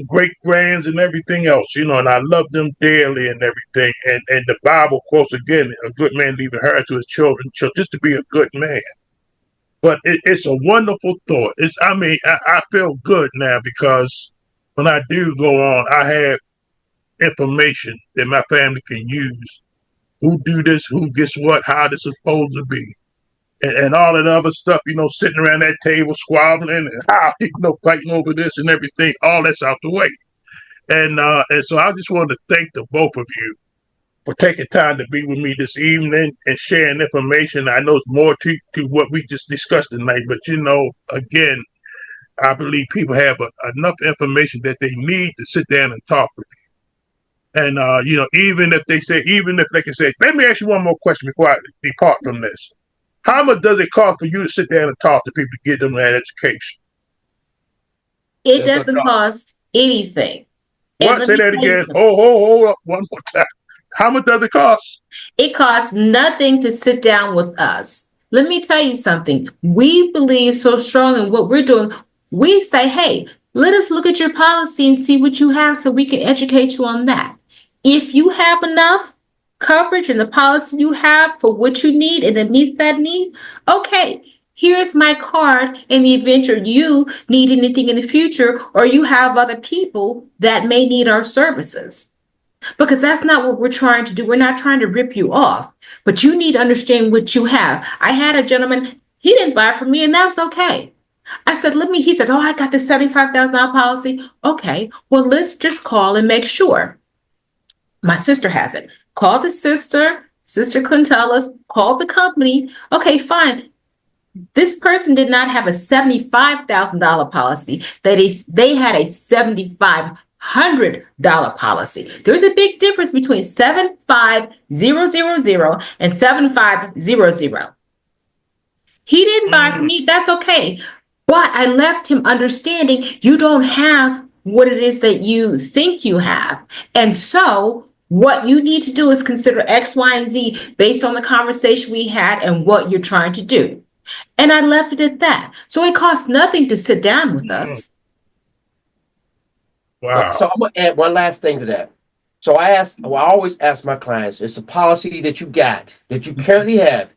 S1: great grands, and everything else, and I love them dearly and everything. And the Bible quotes again, a good man leaving her to his children, just to be a good man. But it's a wonderful thought. I feel good now because when I do go on, I have information that my family can use. Who do this? Who gets what? How this is supposed to be? And all of the other stuff, sitting around that table squabbling and fighting over this and everything, all that's out the way. And so I just wanted to thank the both of you for taking time to be with me this evening and sharing information. I know it's more to what we just discussed tonight, but again, I believe people have enough information that they need to sit down and talk with you. And even if they can say, let me ask you one more question before I depart from this. How much does it cost for you to sit down and talk to people to get them that education?
S2: It doesn't cost anything.
S1: What? Say that again. Hold up one more time. How much does it cost?
S2: It costs nothing to sit down with us. Let me tell you something. We believe so strong in what we're doing. We say, hey, let us look at your policy and see what you have so we can educate you on that. If you have enough coverage in the policy you have for what you need and it meets that need, okay, here's my card in the event you need anything in the future or you have other people that may need our services. Because that's not what we're trying to do. We're not trying to rip you off, but you need to understand what you have. I had a gentleman, he didn't buy from me, and that was okay. I said, he said, oh, I got this $75,000 policy. Okay, well, let's just call and make sure. My sister has it. Call the sister couldn't tell us, call the company. Okay, fine. This person did not have a $75,000 policy. They had a $7,500 policy. There's a big difference between 75000 and 7500. He didn't buy from me. That's okay. But I left him understanding you don't have what it is that you think you have. And so what you need to do is consider X, Y, and Z based on the conversation we had and what you're trying to do. And I left it at that. So it costs nothing to sit down with us.
S3: Wow. So I'm going to add one last thing to that. So I always ask my clients, it's a policy that you currently have.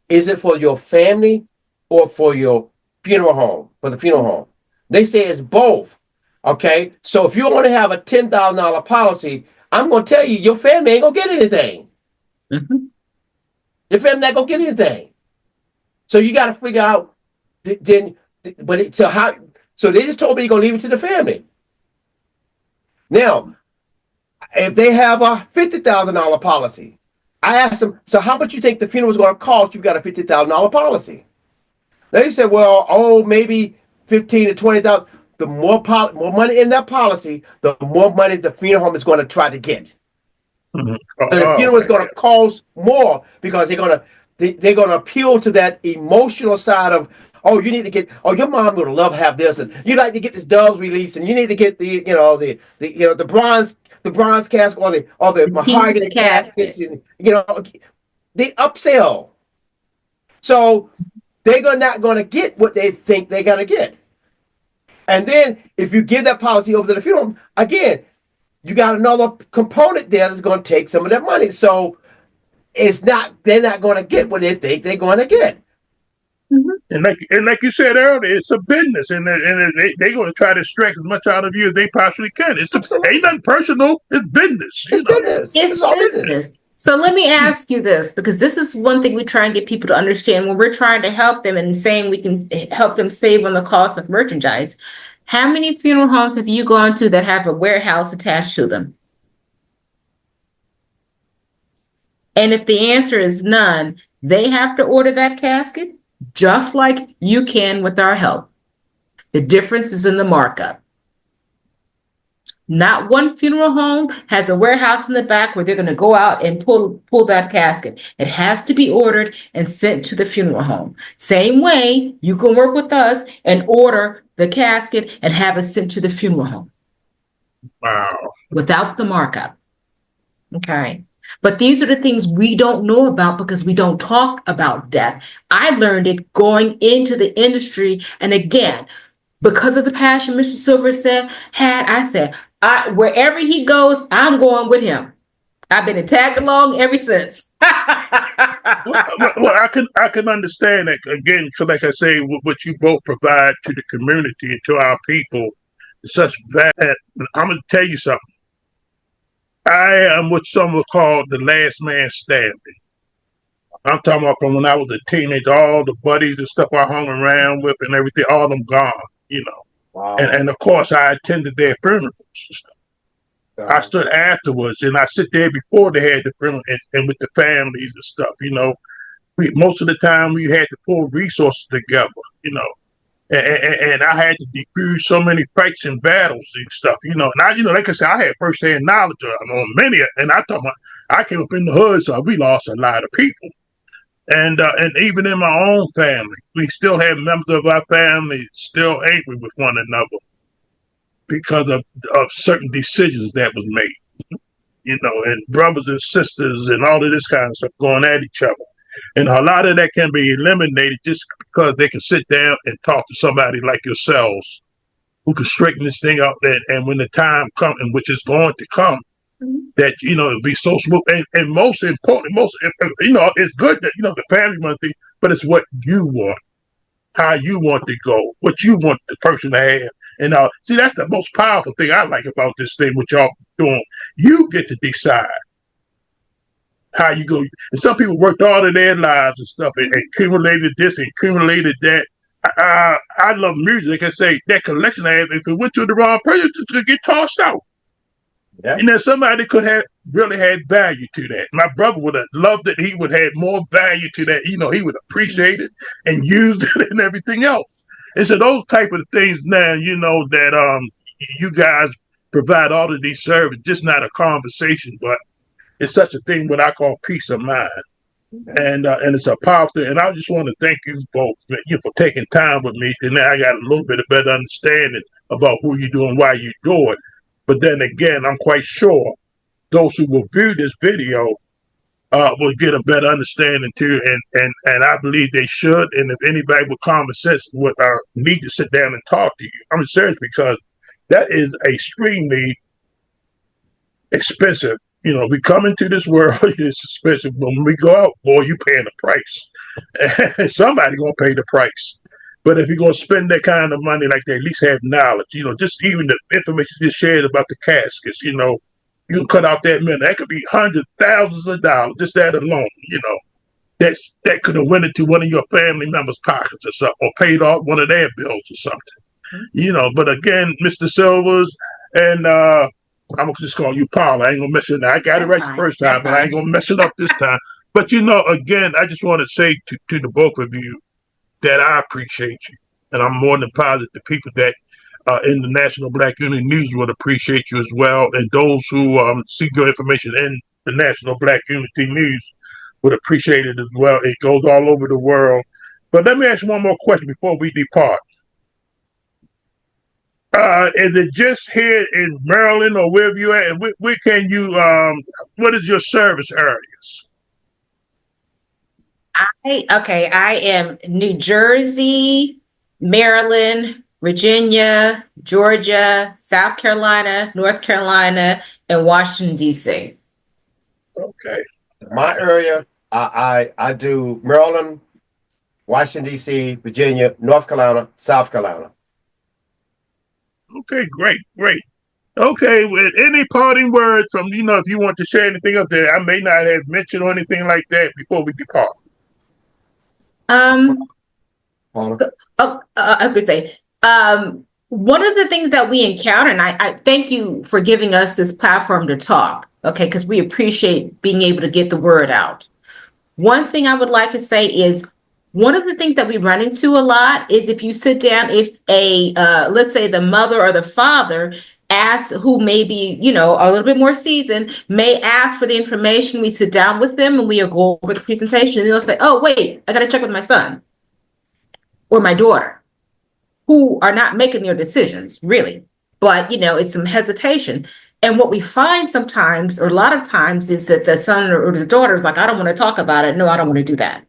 S3: Is it for your family or for your funeral home, for the funeral home? They say it's both. Okay. So if you only have a $10,000 policy, I'm going to tell you, your family ain't going to get anything.
S2: Mm-hmm.
S3: Your family not going to get anything. So you got to figure out so they just told me you're going to leave it to the family. Now, if they have a $50,000 policy, I asked them, so how much you think the funeral is going to cost? You've got a $50,000 policy. They said, well, maybe 15 to 20,000. The more money in that policy, the more money the funeral home is going to try to get.
S1: Mm-hmm.
S3: So the funeral is going to cost more because they're going to appeal to that emotional side of, you need to get, your mom would love to have this, and you like to get this doves release, and you need to get the bronze casket or the mahogany caskets, and they upsell. So they're not going to get what they think they're going to get. And then if you give that policy over to the funeral, again, you got another component there that's going to take some of that money. So they're not going to get what they think they're going to get.
S1: Mm-hmm. And like you said earlier, it's a business, and they're going to try to extract as much out of you as they possibly can. Ain't nothing personal. It's business.
S3: It's business.
S2: It's all business. So let me ask you this, because this is one thing we try and get people to understand when we're trying to help them and saying we can help them save on the cost of merchandise. How many funeral homes have you gone to that have a warehouse attached to them? And if the answer is none, they have to order that casket just like you can with our help. The difference is in the markup. Not one funeral home has a warehouse in the back where they're going to go out and pull that casket. It has to be ordered and sent to the funeral home. Same way, you can work with us and order the casket and have it sent to the funeral home.
S1: Wow.
S2: Without the markup. Okay. But these are the things we don't know about because we don't talk about death. I learned it going into the industry. And again, because of the passion Mr. Silver said, wherever he goes, I'm going with him. I've been tagged along ever since.
S1: Well, I can understand that again, because like I say, what you both provide to the community and to our people is such that I'm going to tell you something. I am what some would call the last man standing. I'm talking about from when I was a teenager, all the buddies and stuff I hung around with and everything, all of them gone, you know.
S3: Wow.
S1: And of course, I attended their funerals and stuff. I stood afterwards, and I sit there before they had the funeral and with the families and stuff, you know. Most of the time, we had to pull resources together, you know. And I had to defuse so many fights and battles and stuff, you know. And I, you know, like I said, I had firsthand knowledge on many, and I came up in the hood, so we lost a lot of people. And even in my own family, we still have members of our family still angry with one another because of certain decisions that was made, you know, and brothers and sisters and all of this kind of stuff going at each other. And a lot of that can be eliminated just because they can sit down and talk to somebody like yourselves who can straighten this thing out. And when the time comes, and which is going to come, that, you know, it'll be so smooth. And most important, you know, it's good that, you know, the family want thing, but it's what you want, how you want to go, what you want the person to have. And see, that's the most powerful thing I like about this thing, what y'all doing. You get to decide how you go. And some people worked all of their lives and stuff and accumulated this and accumulated that. I love music. Like I say, that collection I have, if it went to the wrong person, it's going to get tossed out. Yeah. You know, somebody could have really had value to that. My brother would have loved it. He would have more value to that. You know, he would appreciate it and use it and everything else. And so those type of things now, you know, that you guys provide all of these services, just not a conversation, but it's such a thing what I call peace of mind. And it's a powerful thing. And I just want to thank you both for taking time with me. And now I got a little bit of better understanding about who you do and why you do it. But then again, I'm quite sure those who will view this video will get a better understanding too. And I believe they should. And if anybody with common sense would need to sit down and talk to you, I'm serious, because that is extremely expensive. You know, we come into this world, it's expensive. When we go out, boy, you paying the price. And somebody gonna pay the price. But if you're gonna spend that kind of money like that, at least have knowledge. You know, just even the information you shared about the caskets, you know, you can cut out that money. That could be hundreds, thousands of dollars, just that alone, you know. That could have went into one of your family members' pockets or something, or paid off one of their bills or something. Mm-hmm. You know, but again, Mr. Silvers, and I'm gonna just call you Paula. I ain't gonna mess it up. I got it right the first time, but I ain't gonna mess it up this time. But you know, again, I just want to say to the both of you that I appreciate you, and I'm more than positive the people that in the National Black Unity News would appreciate you as well, and those who see your information in the National Black Unity News would appreciate it as well. It goes all over the world. But let me ask you one more question before we depart. Is it just here in Maryland or wherever you at? And where can you, what is your service areas?
S2: I am New Jersey, Maryland, Virginia, Georgia, South Carolina, North Carolina, and Washington, D.C.
S1: Okay.
S3: My area, I do Maryland, Washington, D.C., Virginia, North Carolina, South Carolina.
S1: Okay, great. Okay, with any parting words from, you know, if you want to share anything up there, I may not have mentioned or anything like that before we depart.
S2: I was going to say, one of the things that we encounter, and I thank you for giving us this platform to talk, okay, because we appreciate being able to get the word out. One thing I would like to say is One of the things that we run into a lot is if you sit down, if let's say the mother or the father asks, who may be, a little bit more seasoned, may ask for the information, we sit down with them and we go over the presentation, and they'll say, oh, wait, I got to check with my son or my daughter, who are not making their decisions, really. But, it's some hesitation. And what we find sometimes, or a lot of times, is that the son or the daughter is like, I don't want to talk about it. No, I don't want to do that.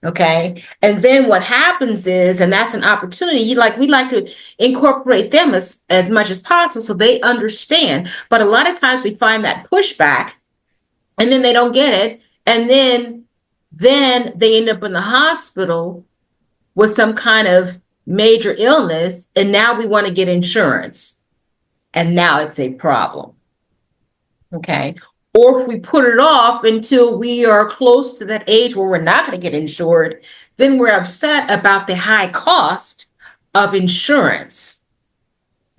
S2: Okay. And then what happens is, and that's an opportunity, we like to incorporate them as much as possible so they understand. But a lot of times we find that pushback and then they don't get it. And then they end up in the hospital with some kind of major illness. And now we want to get insurance. And now it's a problem. Okay. Or if we put it off until we are close to that age where we're not going to get insured, then we're upset about the high cost of insurance.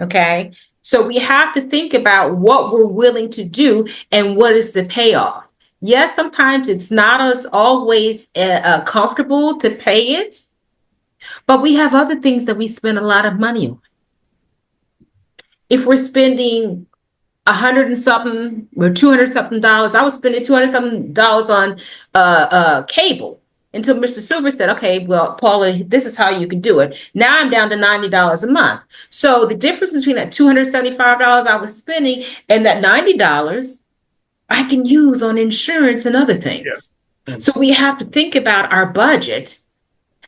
S2: Okay. So we have to think about what we're willing to do and what is the payoff. Yes, sometimes it's not as always comfortable to pay it, but we have other things that we spend a lot of money on. If we're spending $100 and something or $200 something, I was spending $200 something on cable until Mr. Silver said, okay, well, Paula, this is how you can do it. Now I'm down to $90 a month. So the difference between that $275 I was spending and that $90 I can use on insurance and other things. Yeah. So we have to think about our budget,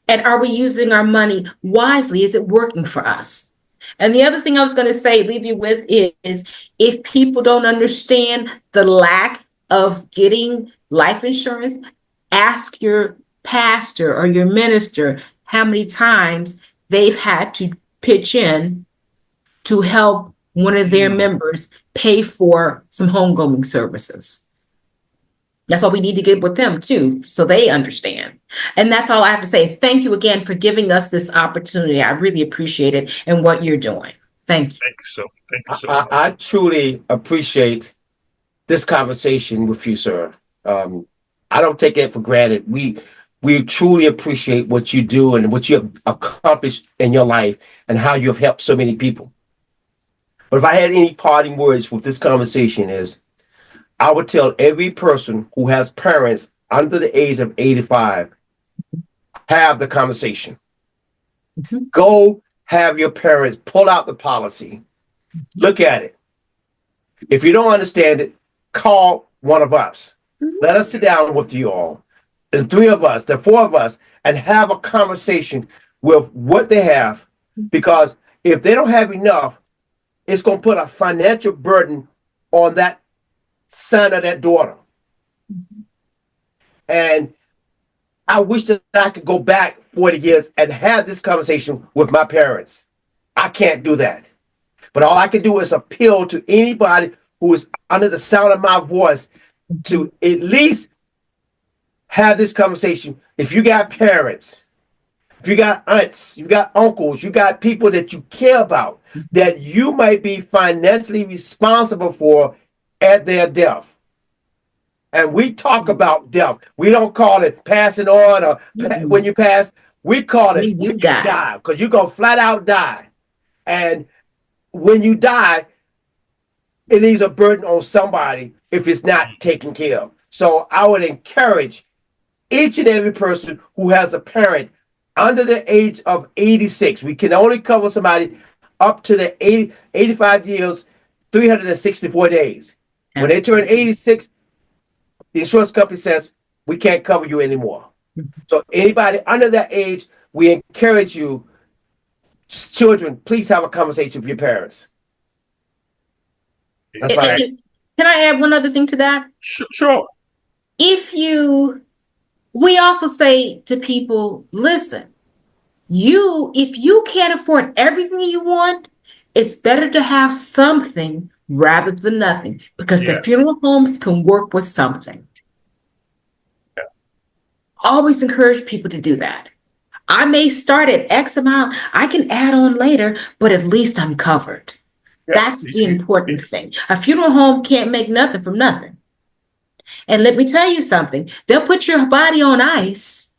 S2: and are we using our money wisely? Is it working for us? And the other thing I was going to say, leave you with, is if people don't understand the lack of getting life insurance, ask your pastor or your minister how many times they've had to pitch in to help one of their members pay for some homegoing services. That's why we need to get with them too, so they understand. And that's all I have to say. Thank you again for giving us this opportunity. I really appreciate it and what you're doing. Thank you.
S1: Thank you so much.
S3: I truly appreciate this conversation with you, sir. I don't take it for granted. We truly appreciate what you do and what you have accomplished in your life and how you have helped so many people. But if I had any parting words with this conversation is, I would tell every person who has parents under the age of 85, have the conversation. Mm-hmm. Go have your parents pull out the policy. Look at it. If you don't understand it, call one of us. Mm-hmm. Let us sit down with you all, the three of us, the four of us, and have a conversation with what they have. Because if they don't have enough, it's going to put a financial burden on that son or that daughter. Mm-hmm. And I wish that I could go back 40 years and have this conversation with my parents. I can't do that. But all I can do is appeal to anybody who is under the sound of my voice to at least have this conversation. If you got parents, if you got aunts, you got uncles, you got people that you care about, that you might be financially responsible for at their death. And we talk about death. We don't call it passing on or when you pass. We call it when you die, because you're going to flat out die. And when you die, it leaves a burden on somebody if it's not taken care of. So I would encourage each and every person who has a parent under the age of 86. We can only cover somebody up to the 85 years, 364 days. When they turn 86, the insurance company says, we can't cover you anymore. So anybody under that age, we encourage you, children, please have a conversation with your parents.
S2: Can I add one other thing to that?
S1: Sure.
S2: We also say to people, listen, if you can't afford everything you want, it's better to have something rather than nothing, because the funeral homes can work with something. Yeah. Always encourage people to do that. I may start at X amount, I can add on later, but at least I'm covered. Yeah. That's the important thing. A funeral home can't make nothing from nothing. And let me tell you something, they'll put your body on ice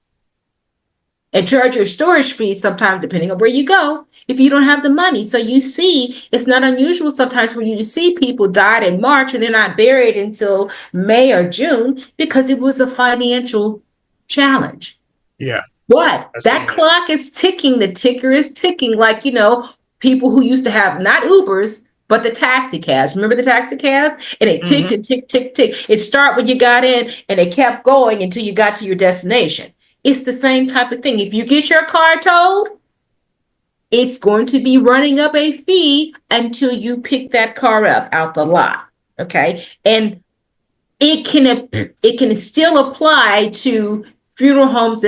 S2: and charge your storage fee sometimes, depending on where you go, if you don't have the money. So you see, it's not unusual sometimes for you to see people died in March and they're not buried until May or June because it was a financial challenge.
S1: Yeah.
S2: But that clock is ticking. The ticker is ticking, like, people who used to have not Ubers, but the taxi cabs. Remember the taxi cabs? And it ticked and tick, tick, tick. It started when you got in and it kept going until you got to your destination. It's the same type of thing. If you get your car towed, it's going to be running up a fee until you pick that car up out the lot. Okay. And it can still apply to funeral homes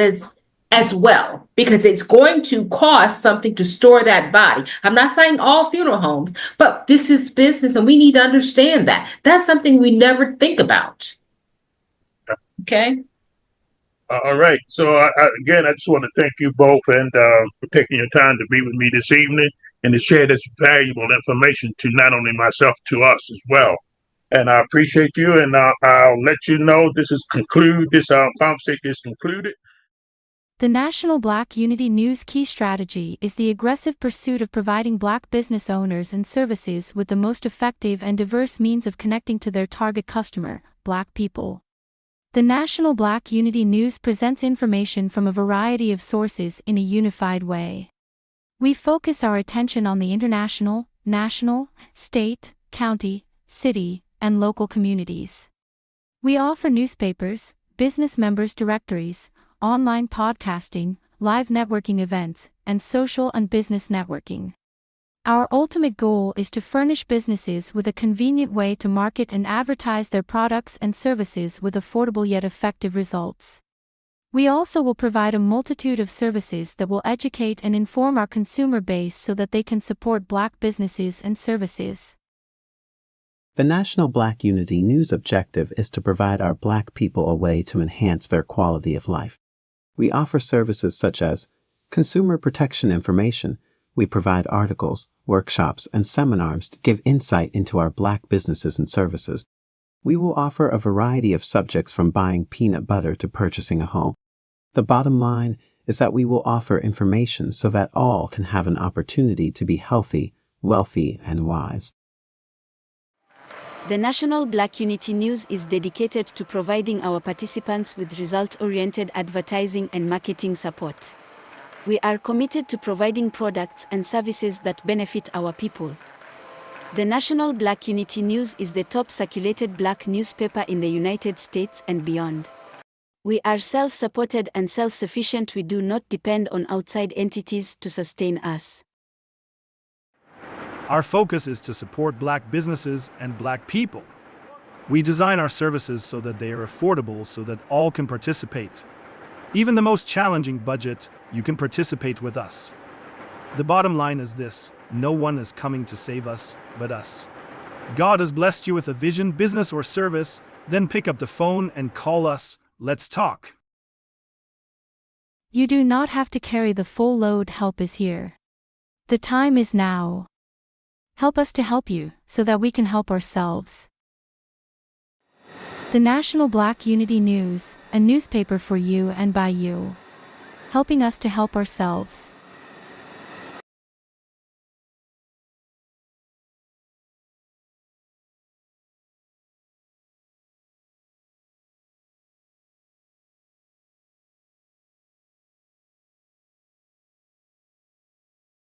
S2: as well, because it's going to cost something to store that body. I'm not saying all funeral homes, but this is business and we need to understand that. That's something we never think about. Okay.
S1: All right. So again, I just want to thank you both and for taking your time to be with me this evening and to share this valuable information to not only myself, to us as well. And I appreciate you, and I'll let you know this conversation is concluded.
S6: The National Black Unity News key strategy is the aggressive pursuit of providing Black business owners and services with the most effective and diverse means of connecting to their target customer, Black people. The National Black Unity News presents information from a variety of sources in a unified way. We focus our attention on the international, national, state, county, city, and local communities. We offer newspapers, business members directories, online podcasting, live networking events, and social and business networking. Our ultimate goal is to furnish businesses with a convenient way to market and advertise their products and services with affordable yet effective results. We also will provide a multitude of services that will educate and inform our consumer base so that they can support Black businesses and services.
S7: The National Black Unity News objective is to provide our Black people a way to enhance their quality of life. We offer services such as consumer protection information. We provide articles, workshops, and seminars to give insight into our Black businesses and services. We will offer a variety of subjects from buying peanut butter to purchasing a home. The bottom line is that we will offer information so that all can have an opportunity to be healthy, wealthy, and wise.
S8: The National Black Unity News is dedicated to providing our participants with result-oriented advertising and marketing support. We are committed to providing products and services that benefit our people. The National Black Unity News is the top circulated Black newspaper in the United States and beyond. We are self-supported and self-sufficient. We do not depend on outside entities to sustain us.
S9: Our focus is to support Black businesses and Black people. We design our services so that they are affordable so that all can participate. Even the most challenging budget, you can participate with us. The bottom line is this: no one is coming to save us but us. God has blessed you with a vision, business, or service, then pick up the phone and call us. Let's talk.
S6: You do not have to carry the full load. Help is here. The time is now. Help us to help you, so that we can help ourselves. The National Black Unity News, a newspaper for you and by you. Helping us to help ourselves.